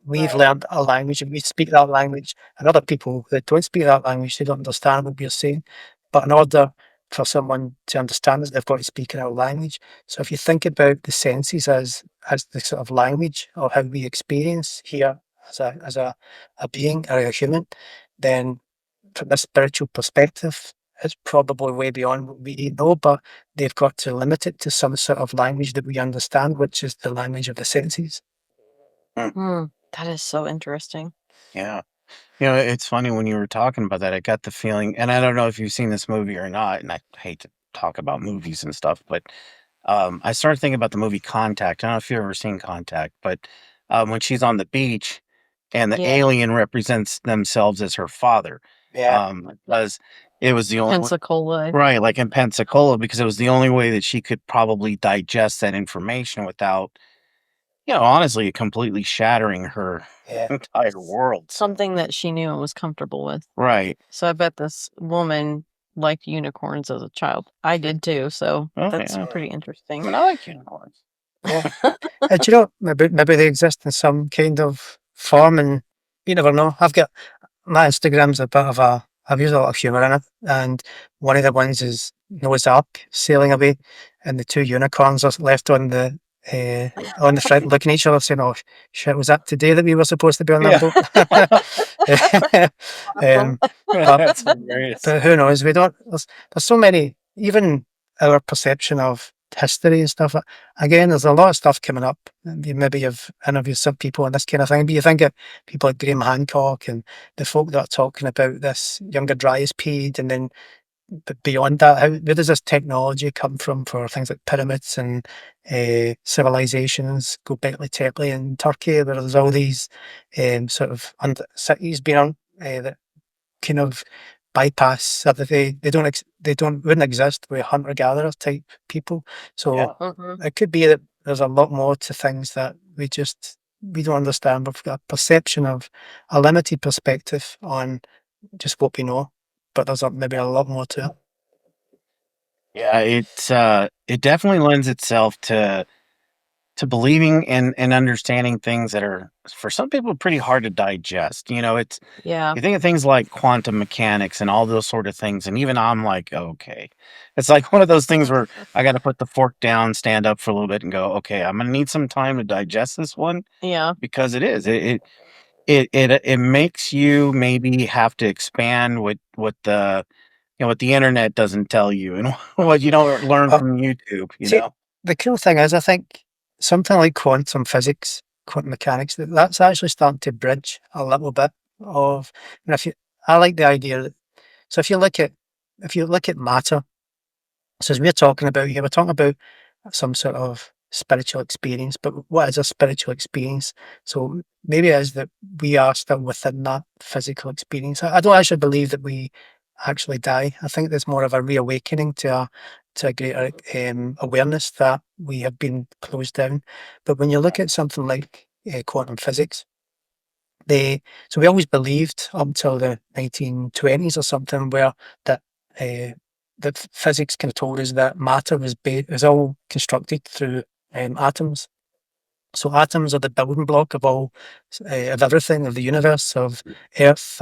We've Right. learned a language and we speak that language, and other people that don't speak that language, they don't understand what we're saying. But in order for someone to understand us, they've got to speak in our language. So if you think about the senses as the sort of language of how we experience here as a being or a human, then from this spiritual perspective, it's probably way beyond what we know, but they've got to limit it to some sort of language that we understand, which is the language of the senses. Hmm. That is so interesting. Yeah. It's funny when you were talking about that, I got the feeling, and I don't know if you've seen this movie or not, and I hate to talk about movies and stuff, but I started thinking about the movie Contact. I don't know if you've ever seen Contact, but when she's on the beach and the Yeah. alien represents themselves as her father, Yeah. because it was the only Pensacola. right, like in Pensacola, because it was the only way that she could probably digest that information without, honestly, completely shattering her Yeah. entire world. Something that she knew and was comfortable with. Right. So I bet this woman liked unicorns as a child. I did too, so Oh, that's yeah. pretty I interesting. mean, I like unicorns. Yeah. Do you know, maybe they exist in some kind of form, and you never know. I've got my Instagram's a bit of a. I've used a lot of humour in it, and one of the ones is Noah's Ark sailing away, and the two unicorns are left on the front looking at each other, saying, "Oh shit, was that today that we were supposed to be on that boat?" um, but That's hilarious. but who knows? We don't. There's so many. Even our perception of history and stuff. Again, there's a lot of stuff coming up. Maybe you've interviewed some people on this kind of thing, but you think of people like Graham Hancock and the folk that are talking about this Younger Dryas period, and then but beyond that, where does this technology come from for things like pyramids and civilizations? Göbekli Tepe in Turkey, where there's all these sort of cities being that kind of bypass that they wouldn't exist with hunter gatherer type people. So Mhm. it could be that there's a lot more to things that we don't understand. We've got a perception of a limited perspective on just what we know, but there's maybe a lot more to it. Yeah, it definitely lends itself to believing and understanding things that are for some people pretty hard to digest. It's Yeah. you think of things like quantum mechanics and all those sort of things, and even I'm like, okay. It's like one of those things where I got to put the fork down, stand up for a little bit, and go, okay, I'm gonna need some time to digest this one Yeah. because it makes you maybe have to expand what the internet doesn't tell you and what you don't learn But from YouTube. see, the cool thing is, I think something like quantum physics, quantum mechanics, that's actually starting to bridge a little bit of. And I like the idea that so if you look at matter, so as we're talking about here, we're talking about some sort of spiritual experience, but what is a spiritual experience? So maybe it is that we are still within that physical experience. I don't actually believe that we actually die. I think there's more of a reawakening to a greater awareness that we have been closed down. But when you look at something like quantum physics, so we always believed up until the 1920s or something where that uh, that physics kind of told us that matter was all constructed through atoms. So atoms are the building block of all of everything, of the universe, of Earth,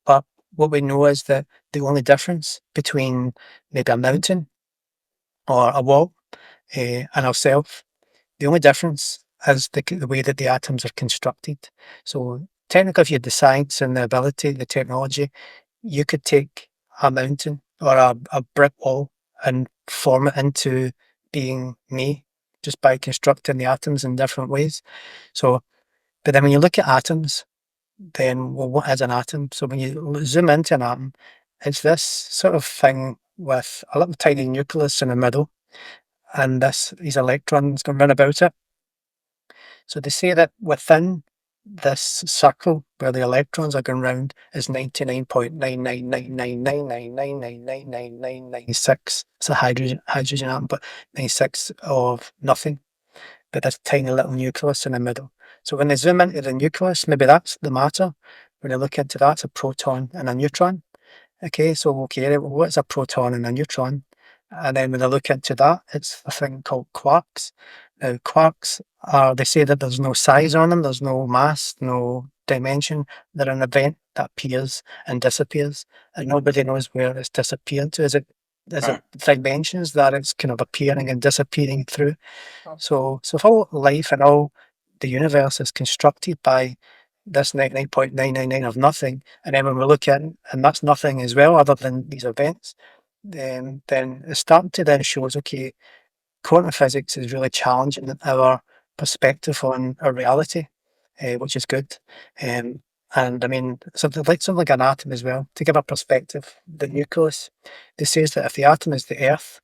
but what we know is that the only difference between maybe a mountain or a wall and ourselves, the only difference is the way that the atoms are constructed. So technically, if you had the science and the ability, the technology, you could take a mountain or a brick wall and form it into being me just by constructing the atoms in different ways. So, but then when you look at atoms, then well, what is an atom? So when you zoom into an atom, it's this sort of thing with a little tiny nucleus in the middle, and these electrons can run about it. So they say that within this circle where the electrons are going round is 99.9999999999996. It's a hydrogen atom, but 96 of nothing. But this tiny little nucleus in the middle. So when they zoom into the nucleus, maybe that's the matter. When they look into that, it's a proton and a neutron. Okay, so what's a proton and a neutron? And then when they look into that, it's a thing called quarks. Now, quarks they say that there's no size on them, there's no mass, no dimension. They're an event that appears and disappears, and nobody knows where it's disappeared to. Is it dimensions that it's kind of appearing and disappearing through? So if all life and all the universe is constructed by this 99.999 of nothing, and then when we look at it, and that's nothing as well, other than these events, then it's starting to then show us, okay, quantum physics is really challenging our perspective on our reality, which is good. And I mean, something like an atom as well. To give a perspective, the nucleus, it says that if the atom is the Earth,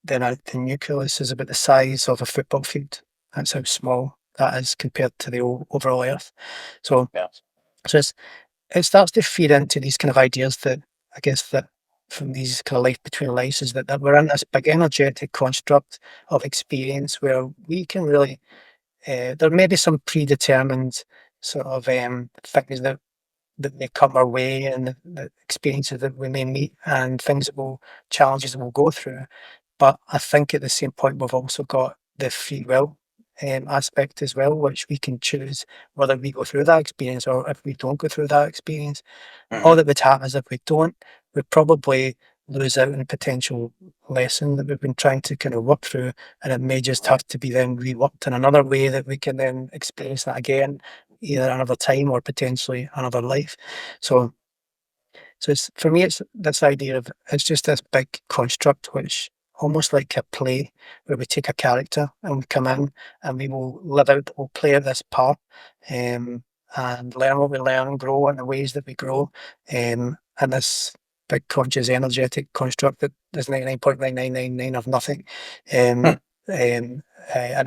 then the nucleus is about the size of a football field. That's how small that is compared to the overall Earth. So, Yeah. so it starts to feed into these kind of ideas that I guess that from these kind of life between lives is that we're in this big energetic construct of experience where we can really there may be some predetermined sort of things that may come our way and the experiences that we may meet and things that will challenges that we'll go through. But I think at the same point we've also got the free will aspect as well, which we can choose whether we go through that experience or if we don't go through that experience. All that would happen is if we don't, we probably lose out on a potential lesson that we've been trying to kind of work through, and it may just have to be then reworked in another way that we can then experience that again, either another time or potentially another life. So, so it's for me, it's this idea of it's just this big construct, which almost like a play where we take a character and we come in and we will live out, we'll play out this part, and learn what we learn and grow in the ways that we grow, and this big conscious energetic construct that there's 99.9999 of nothing, um, and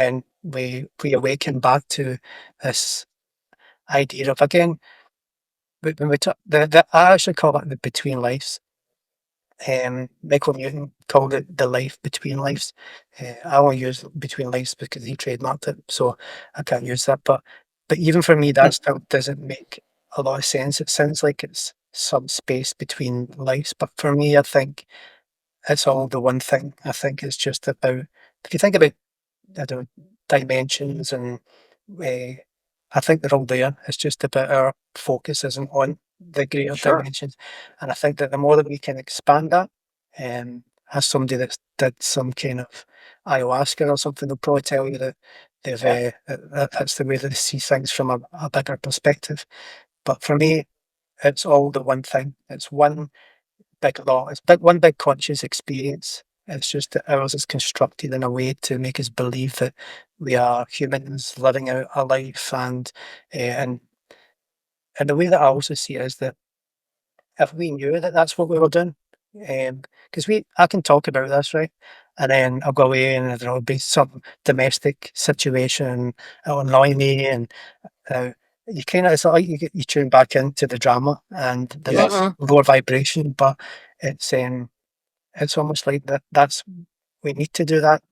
then we awaken back to this idea of again when we talk I actually call it the between lives. Michael Newton called it the life between lives. I only use between lives because he trademarked it, so I can't use that. But even for me, that still doesn't make a lot of sense. It sounds like it's some space between lives, but for me, I think it's all the one thing. I think it's just about if you think about I don't know, dimensions and uh, I think they're all there. It's just about our focus isn't on the greater Sure. dimensions. And I think that the more that we can expand that, as somebody that's did some kind of ayahuasca or something, they'll probably tell you that that's the way that they see things from a bigger perspective. But for me, it's all the one thing. It's one big law. It's one big conscious experience. It's just that ours is constructed in a way to make us believe that we are humans living out a life, and the way that I also see it is that if we knew that that's what we were doing, because I can talk about this, right, and then I'll go away and there'll be some domestic situation, it'll annoy me, and uh, you kind of it's like you tune back into the drama and the Yes. lower vibration, but it's um it's almost like that's we need to do that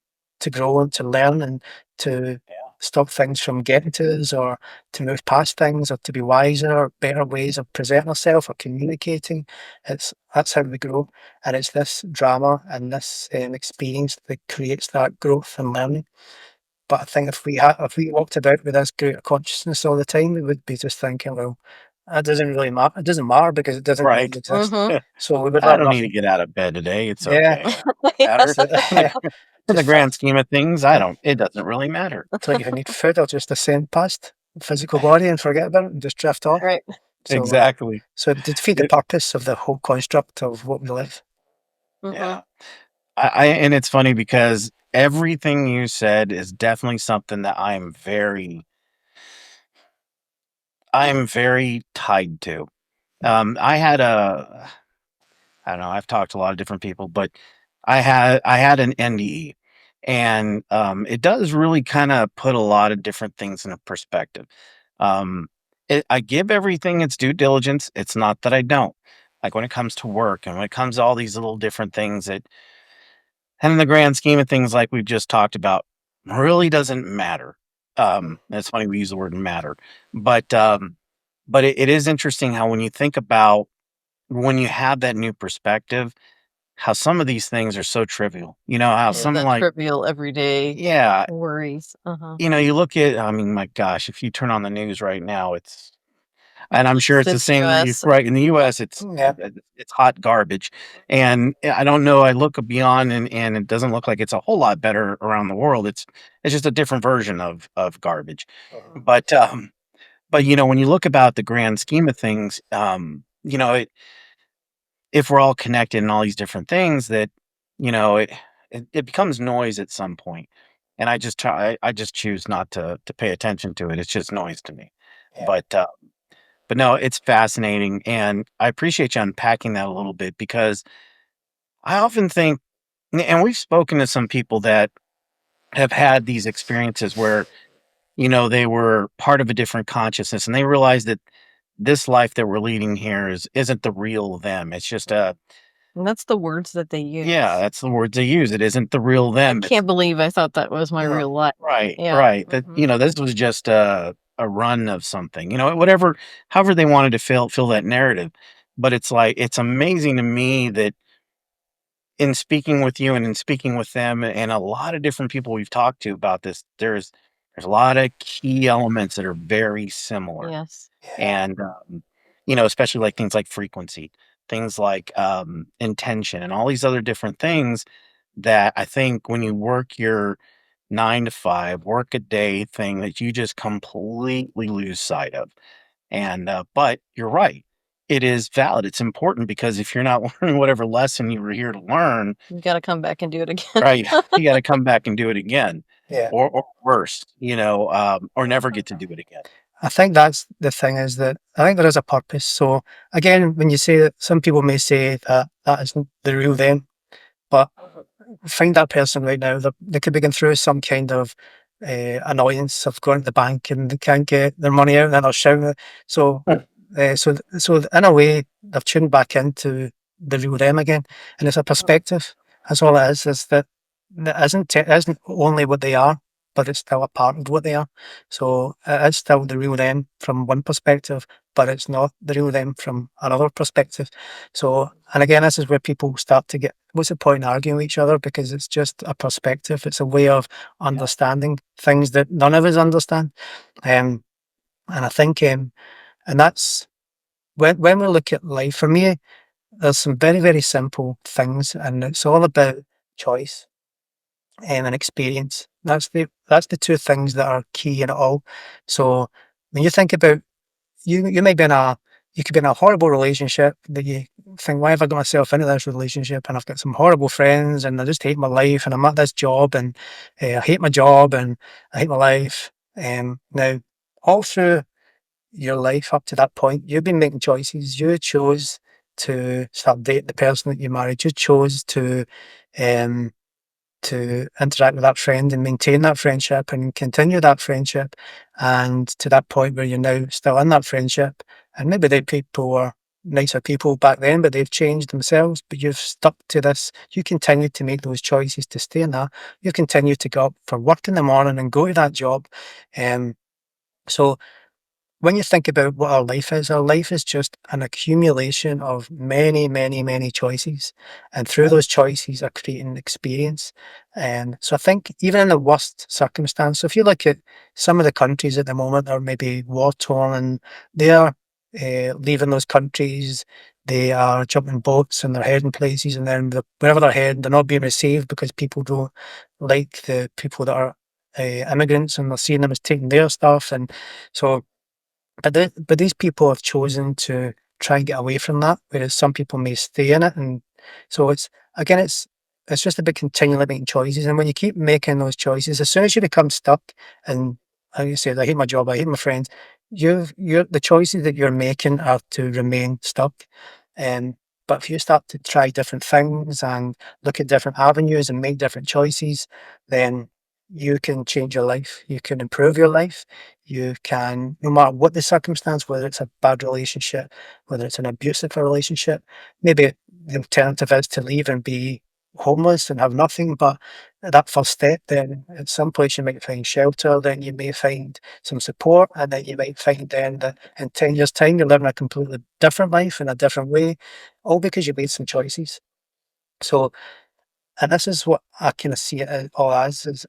to grow and to learn and to stop things from getting to us or to move past things or to be wiser or better ways of presenting ourselves or communicating. That's how we grow. And it's this drama and this experience that creates that growth and learning. But I think if we walked about with this greater consciousness all the time, we would be just thinking, well, that doesn't really matter. It doesn't matter because it doesn't really Right. exist. Mm-hmm. So we would I rather don't need to get out of bed today. It's yeah. okay. Matter. So, In the just grand scheme of things, it doesn't really matter. it's like if you need food, I'll just ascend past the physical body and forget about it and just drift off. Right. So, Exactly. so to defeat the It- purpose of the whole construct of what we live. Mm-hmm. yeah. And it's funny because everything you said is definitely something that I'm very tied to. I had I don't know, I've talked to a lot of different people, but I had an NDE, and it does really kind of put a lot of different things into perspective. Um, I give everything its due diligence. It's not that I don't. Like when it comes to work and when it comes to all these little different things that, and in the grand scheme of things, like we've just talked about, really doesn't matter. It's funny we use the word matter, but it is interesting how when you think about when you have that new perspective, how some of these things are so trivial. You know, how Yeah, some that like, trivial everyday yeah, worries. Uh-huh. you know, you look at, I mean, my gosh, if you turn on the news right now, and I'm sure it's the It's same, US. right? In the US, Yeah. it's hot garbage. And I don't know, I look beyond and it doesn't look like it's a whole lot better around the world. It's just a different version of garbage. But, you know, when you look about the grand scheme of things, you know, if we're all connected and all these different things that, you know, it becomes noise at some point. And I just choose not to pay attention to it. It's just noise to me. Yeah. But But no, it's fascinating, and I appreciate you unpacking that a little bit because I often think, and we've spoken to some people that have had these experiences where, they were part of a different consciousness and they realized that this life that we're leading here isn't the real them. It's just And that's the words that they use. yeah, that's the words they use. It isn't the real I them. can't believe I thought that was my real life. Right, Yeah. right. That this was just a run of something. Whatever, however they wanted to fill that narrative. But it's like it's amazing to me that in speaking with you and in speaking with them and a lot of different people we've talked to about this, there's a lot of key elements that are very similar. Yes. And especially like things like frequency, things like intention and all these other different things that I think when you work your 9 to 5 work a day thing that you just completely lose sight of. And but you're right, it is valid, it's important, because if you're not learning whatever lesson you were here to learn, You got to come back and do it again. right, you got to come back and do it again, Yeah. or worse, or never get to do it again. I think that's the thing, is that I think there is a purpose. So again, when you say that, some people may say that that isn't the real them, but find that person right now. They could be going through some kind of annoyance of going to the bank and they can't get their money out, and then they're shouting. So, so in a way, they've tuned back into the real them again, and it's a perspective. That's all it is. Is that it isn't only what they are, but it's still a part of what they are. So it is still the real them from one perspective, but it's not the real them from another perspective. So, and again, this is where people start to get, what's the point in arguing with each other? Because it's just a perspective. It's a way of understanding things that none of us understand. And I think, and that's when we look at life, for me, there's some very, very simple things, and it's all about choice and experience. That's the two things that are key in it all. So when you think about, you may be in a you could be in a horrible relationship that you think, why have I got myself into this relationship? And I've got some horrible friends, and I just hate my life, and I'm at this job, and I hate my job, and I hate my life. Now, all through your life up to that point, you've been making choices. You chose to start dating the person that you married. You chose um, to interact with that friend and maintain that friendship and continue that friendship, and to that point where you're now still in that friendship, and maybe the people were nicer people back then, but they've changed themselves, but you've stuck to this. You continue to make those choices to stay in that. You continue to go up for work in the morning and go to that job. So when you think about what our life is just an accumulation of many, many, many choices. And through those choices are creating experience. And so I think even in the worst circumstance, so if you look at some of the countries at the moment that are maybe war torn, and they are leaving those countries, they are jumping boats and they're heading places, and then wherever they're heading, they're not being received because people don't like the people that are immigrants, and they're seeing them as taking their stuff. And so but these people have chosen to try and get away from that, whereas some people may stay in it. And so it's just about continually making choices. And when you keep making those choices, as soon as you become stuck, and like you said, I hate my job, I hate my friends, the choices that you're making are to remain stuck. But if you start to try different things and look at different avenues and make different choices, then you can change your life. You can improve your life. You can, no matter what the circumstance, whether it's a bad relationship, whether it's an abusive relationship, maybe the alternative is to leave and be homeless and have nothing. But that first step, then at some place you might find shelter, then you may find some support, and then you might find then that in 10 years' time you're living a completely different life in a different way, all because you made some choices. So, and this is what I kind of see it all as, is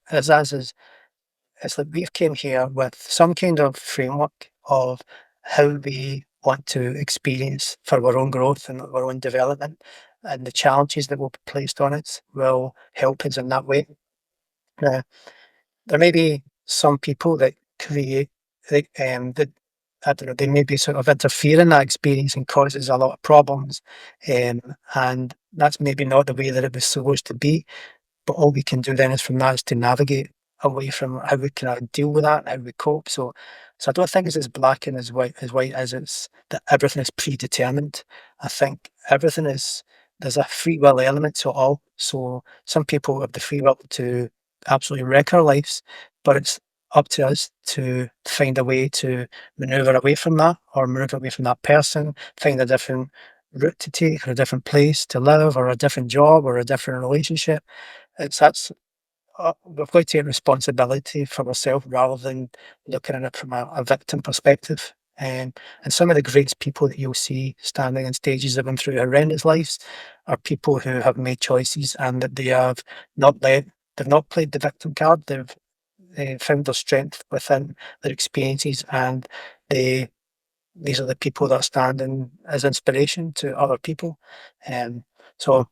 it's like we've came here with some kind of framework of how we want to experience for our own growth and our own development, and the challenges that will be placed on it will help us in that way. Now, there may be some people that create that, I don't know, they maybe sort of interfere in that experience and causes a lot of problems, and that's maybe not the way that it was supposed to be. But all we can do then is from that is to navigate away from how we kind of deal with that and how we cope. So I don't think it's as black and as white as it's that everything is predetermined. I think everything is, there's a free will element to it all. So some people have the free will to absolutely wreck our lives, but it's up to us to find a way to maneuver away from that, or move away from that person, find a different route to take, or a different place to live, or a different job, or a different relationship. That's we've got to take responsibility for ourselves rather than looking at it from a victim perspective. And some of the greatest people that you'll see standing on stages that have been through horrendous lives are people who have made choices and that they have not let, they've not played the victim card. They've found their strength within their experiences, and they these are the people that are standing as inspiration to other people. Um, so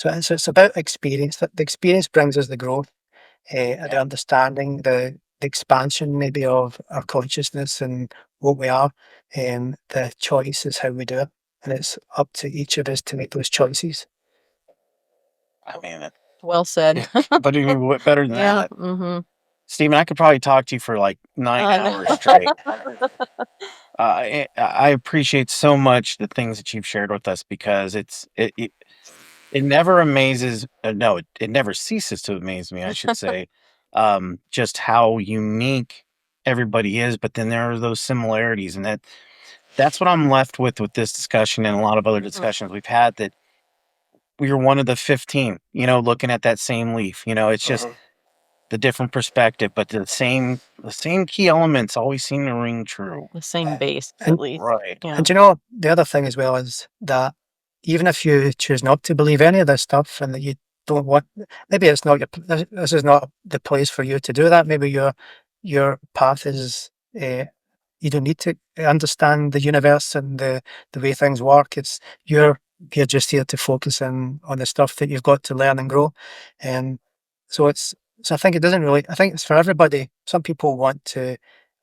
it's about experience. That the experience brings us the growth, the understanding, the expansion maybe of our consciousness and what we are. The choice is how we do it, and it's up to each of us to make those choices. I mean, Well said. but I mean, what better than Yeah. that? Mm-hmm. Stephen, I could probably talk to you for like 9 hours straight. I appreciate so much the things that you've shared with us, because it never amazes. No, it never ceases to amaze me, I should say. Just how unique everybody is, but then there are those similarities, and that's what I'm left with this discussion and a lot of other discussions we've had. That we are one of the 15, looking at that same leaf. It's just the different perspective, but the same key elements always seem to ring true. The same base, at And least. Right. Yeah. And the other thing as well is that even if you choose not to believe any of this stuff and that you don't want, maybe it's not this is not the place for you to do that. Maybe your path is, you don't need to understand the universe and the way things work. It's you're just here to focus on the stuff that you've got to learn and grow. And so I think it doesn't really, I think it's for everybody. Some people want to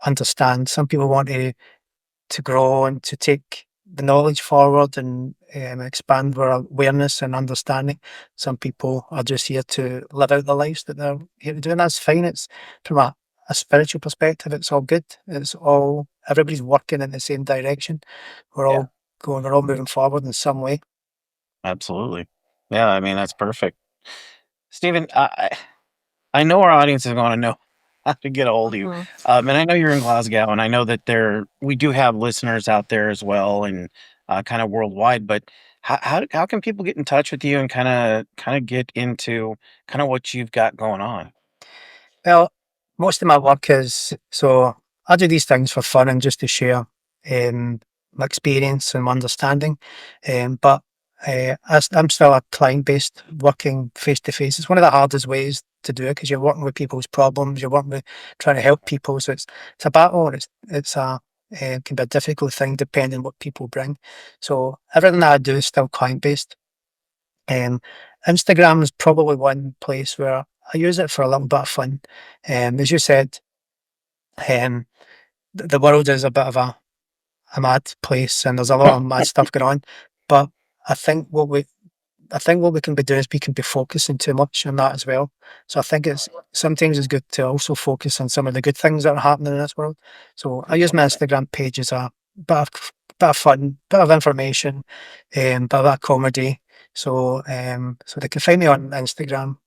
understand, some people want to grow and to take the knowledge forward and expand our awareness and understanding. Some people are just here to live out the lives that they're here to do, and that's fine. It's from a spiritual perspective, it's all good. It's all, everybody's working in the same direction. We're all moving forward in some way. Absolutely. Yeah, I mean, that's perfect. Stephen, I know our audience is going to know how to get a hold of you. Mhm. And I know you're in Glasgow, and I know that we do have listeners out there as well, and kind of worldwide. But how can people get in touch with you and kind of get into kind of what you've got going on? Well, most of my work is, so I do these things for fun and just to share my experience and my understanding. But I'm still a client based, working face to face. It's one of the hardest ways to do it because you're working with people's problems, you're working with trying to help people. So it's a battle, and it's a can be a difficult thing depending what people bring. So everything that I do is still client based. Um, Instagram is probably one place where I use it for a little bit of fun. As you said, um, the world is a bit of a mad place, and there's a lot of mad stuff going on. But I think what we can be doing is we can be focusing too much on that as well. So I think it's sometimes it's good to also focus on some of the good things that are happening in this world. So I use my Instagram page as a bit of fun, bit of information, bit of comedy. So they can find me on Instagram,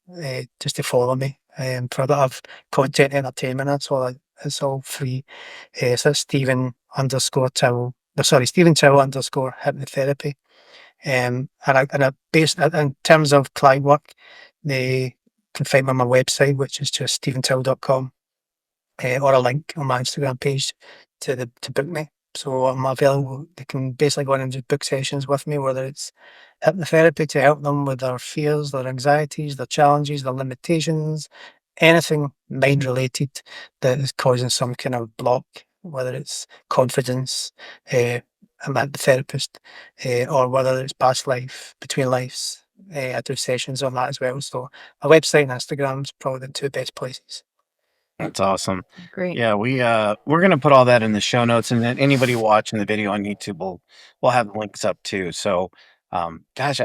just to follow me, for a bit of content entertainment. It's all free. So it's Stephen Towill underscore hypnotherapy. And I based in terms of client work, they can find me on my website, which is just stephentowill.com, or a link on my Instagram page to book me. So I'm available. They can basically go in and just book sessions with me, whether it's hypnotherapy to help them with their fears, their anxieties, their challenges, their limitations, anything mind related that is causing some kind of block, whether it's confidence. I'm a therapist, or whether it's past life, between lives. I do sessions on that as well. So my website and Instagram is probably the two best places. That's awesome. Great. Yeah, we're gonna put all that in the show notes, and then anybody watching the video on YouTube will have links up too. So, gosh,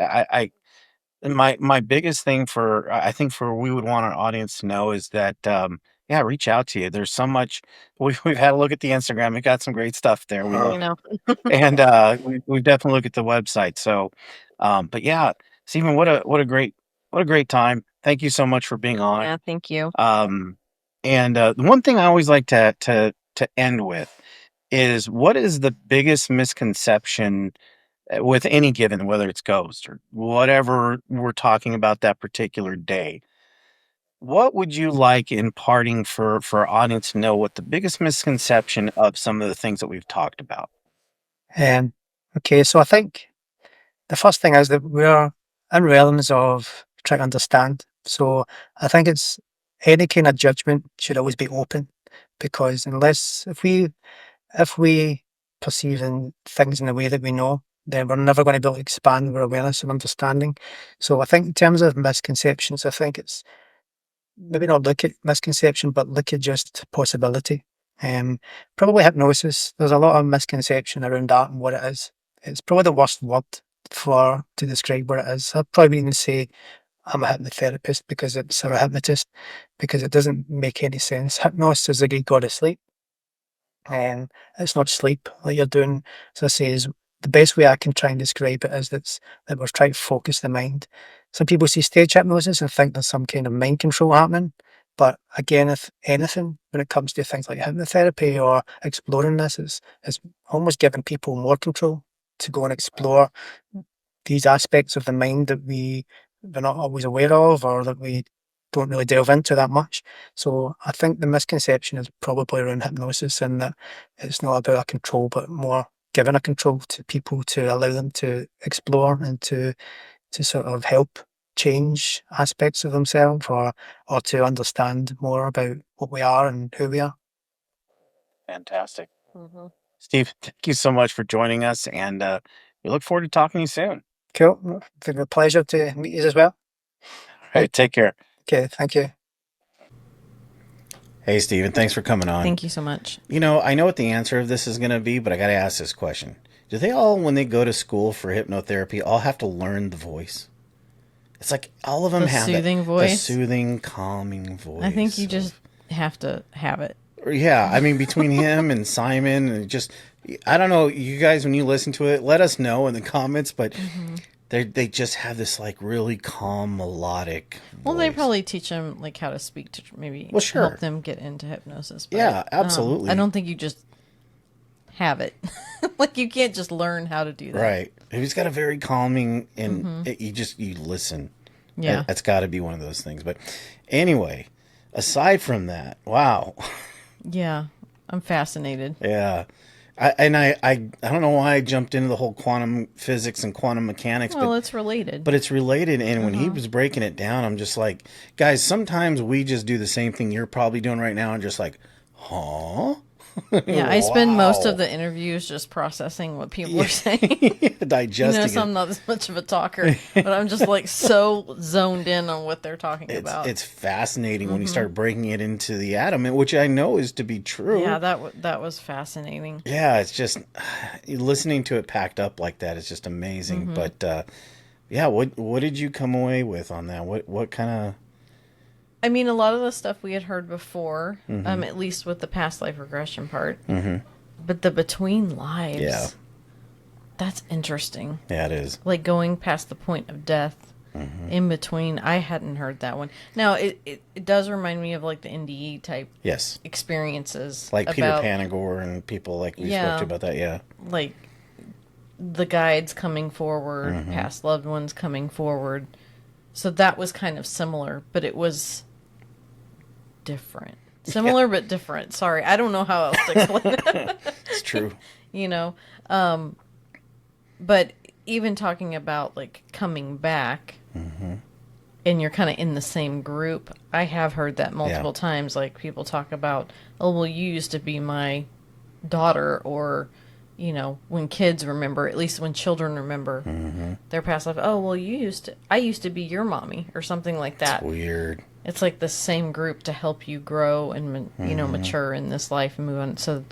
my biggest thing for I think for we would want our audience to know is that yeah, reach out to you. There's so much we've had a look at the Instagram. We've got some great stuff there. We You look know. and we've definitely looked at the website. So but yeah, Stephen, what a great time. Thank you so much for being on. Yeah, thank you. And the one thing I always like to end with is what is the biggest misconception with any given, whether it's ghost or whatever we're talking about that particular day. What would you like in parting for our audience to know what the biggest misconception of some of the things that we've talked about? Um, okay, so I think the first thing is that we're in realms of trying to understand. So I think it's any kind of judgment should always be open, because unless if we perceive things in the way that we know, then we're never going to be able to expand our awareness and understanding. So I think in terms of misconceptions, I think it's maybe not look at misconception, but look at just possibility. Probably hypnosis. There's a lot of misconception around that and what it is. It's probably the worst word to describe what it is. I'd probably even say I'm a hypnotherapist or a hypnotist, because it doesn't make any sense. Hypnosis is the Greek god of sleep. It's not sleep like you're doing. So I say is the best way I can try and describe it is that we're trying to focus the mind. Some people see stage hypnosis and think there's some kind of mind control happening. But again, if anything, when it comes to things like hypnotherapy or exploring this, is almost giving people more control to go and explore these aspects of the mind that we're not always aware of, or that we don't really delve into that much. So I think the misconception is probably around hypnosis, and that it's not about a control, but more giving a control to people to allow them to explore and to sort of help change aspects of themselves, or to understand more about what we are and who we are. Fantastic. Steve, thank you so much for joining us, and we look forward to talking to you soon. Cool. It's been a pleasure to meet you as well. All right, take care. Okay, thank you. Hey, Stephen, thanks for coming on. Thank you so much. You know, I know what the answer of this is going to be, but I got to ask this question. Do they all, when they go to school for hypnotherapy, all have to learn the voice? It's like all of them The have soothing the voice? soothing, calming voice. I think you just have to have it. Yeah, I mean, between him and Simon, and just, I don't know, you guys, when you listen to it, let us know in the comments, but they just have this, like, really calm, melodic Well, they voice. probably teach them like how to speak to maybe Well, sure. help them get into hypnosis. But, Yeah, absolutely. I don't think you just have it. Like, you can't just learn how to do that. Right. He's got a very calming, and you listen. Yeah. That's got to be one of those things. But anyway, aside from that, wow. Yeah. I'm fascinated. Yeah. I don't know why I jumped into the whole quantum physics and quantum mechanics, Well, it's related. but it's related. And when he was breaking it down, I'm just like, guys, sometimes we just do the same thing you're probably doing right now and just like, huh? Yeah, I spend most Wow. of the interviews just processing what people are saying. Digesting So I'm not as much of a talker, but I'm just like so zoned in on what they're talking about. It's fascinating when you start breaking it into the atom, which I know is to be true. Yeah, that was fascinating. Yeah, it's just listening to it packed up like that is just amazing. But yeah, what did you come away with on that? What kind of? I mean, a lot of the stuff we had heard before, at least with the past life regression part. But the between lives, Yeah. that's interesting. Yeah, it is. Like going past the point of death, in between. I hadn't heard that one. Now it does remind me of like the NDE type Yes, experiences, like Peter about, Panagore and people like we Yeah. spoke to about that. Yeah, like the guides coming forward, past loved ones coming forward. So that was kind of similar, but it was different. Similar but different. Sorry, I don't know how else to explain it. it's true. You know, but even talking about like coming back, and you're kind of in the same group. I have heard that multiple times. Like people talk about, oh, well, you used to be my daughter, or you know, when kids remember, at least when children remember their past life. Oh, well, I used to be your mommy, or something like that. Weird. It's like the same group to help you grow and you know, mature in this life and move on. So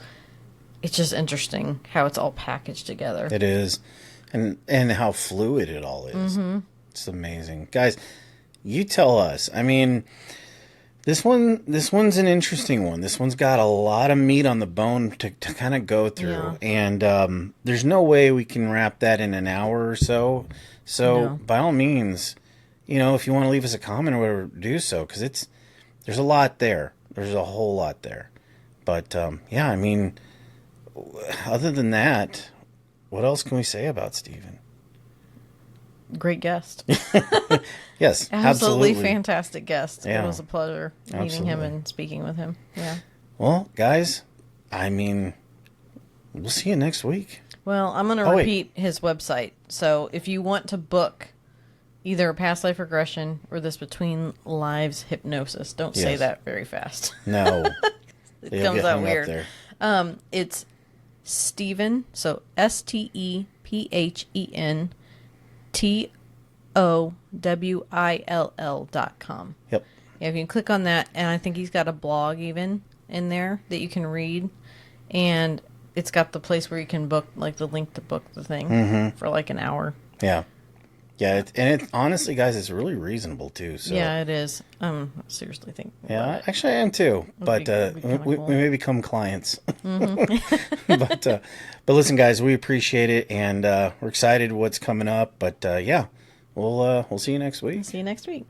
it's just interesting how it's all packaged together. It is, and how fluid it all is. It's amazing, guys. You tell us. I mean, this one's an interesting one. This one's got a lot of meat on the bone to kind of go through, and there's no way we can wrap that in an hour or so. So by all means, if you want to leave us a comment or whatever, do so, because there's a lot there. There's a whole lot there. But yeah, I mean, other than that, what else can we say about Stephen? Great guest. Yes, absolutely fantastic guest. Yeah. It was a pleasure meeting him and speaking with him. Yeah. Well, guys, I mean, we'll see you next week. Well, I'm going to repeat his website. So if you want to book either a past life regression or this between lives hypnosis, don't say that very fast. No. It comes out weird. It's Stephen, so StephenTowill.com. Yep. Yeah, if you can click on that, and I think he's got a blog even in there that you can read, and it's got the place where you can book, like the link to book the thing for like an hour. Yeah. Yeah, and honestly, guys, it's really reasonable too. So yeah, it is. Seriously think. Yeah, actually, I am too. But we may become clients. But listen, guys, we appreciate it, and we're excited what's coming up. But yeah, we'll see you next week. See you next week.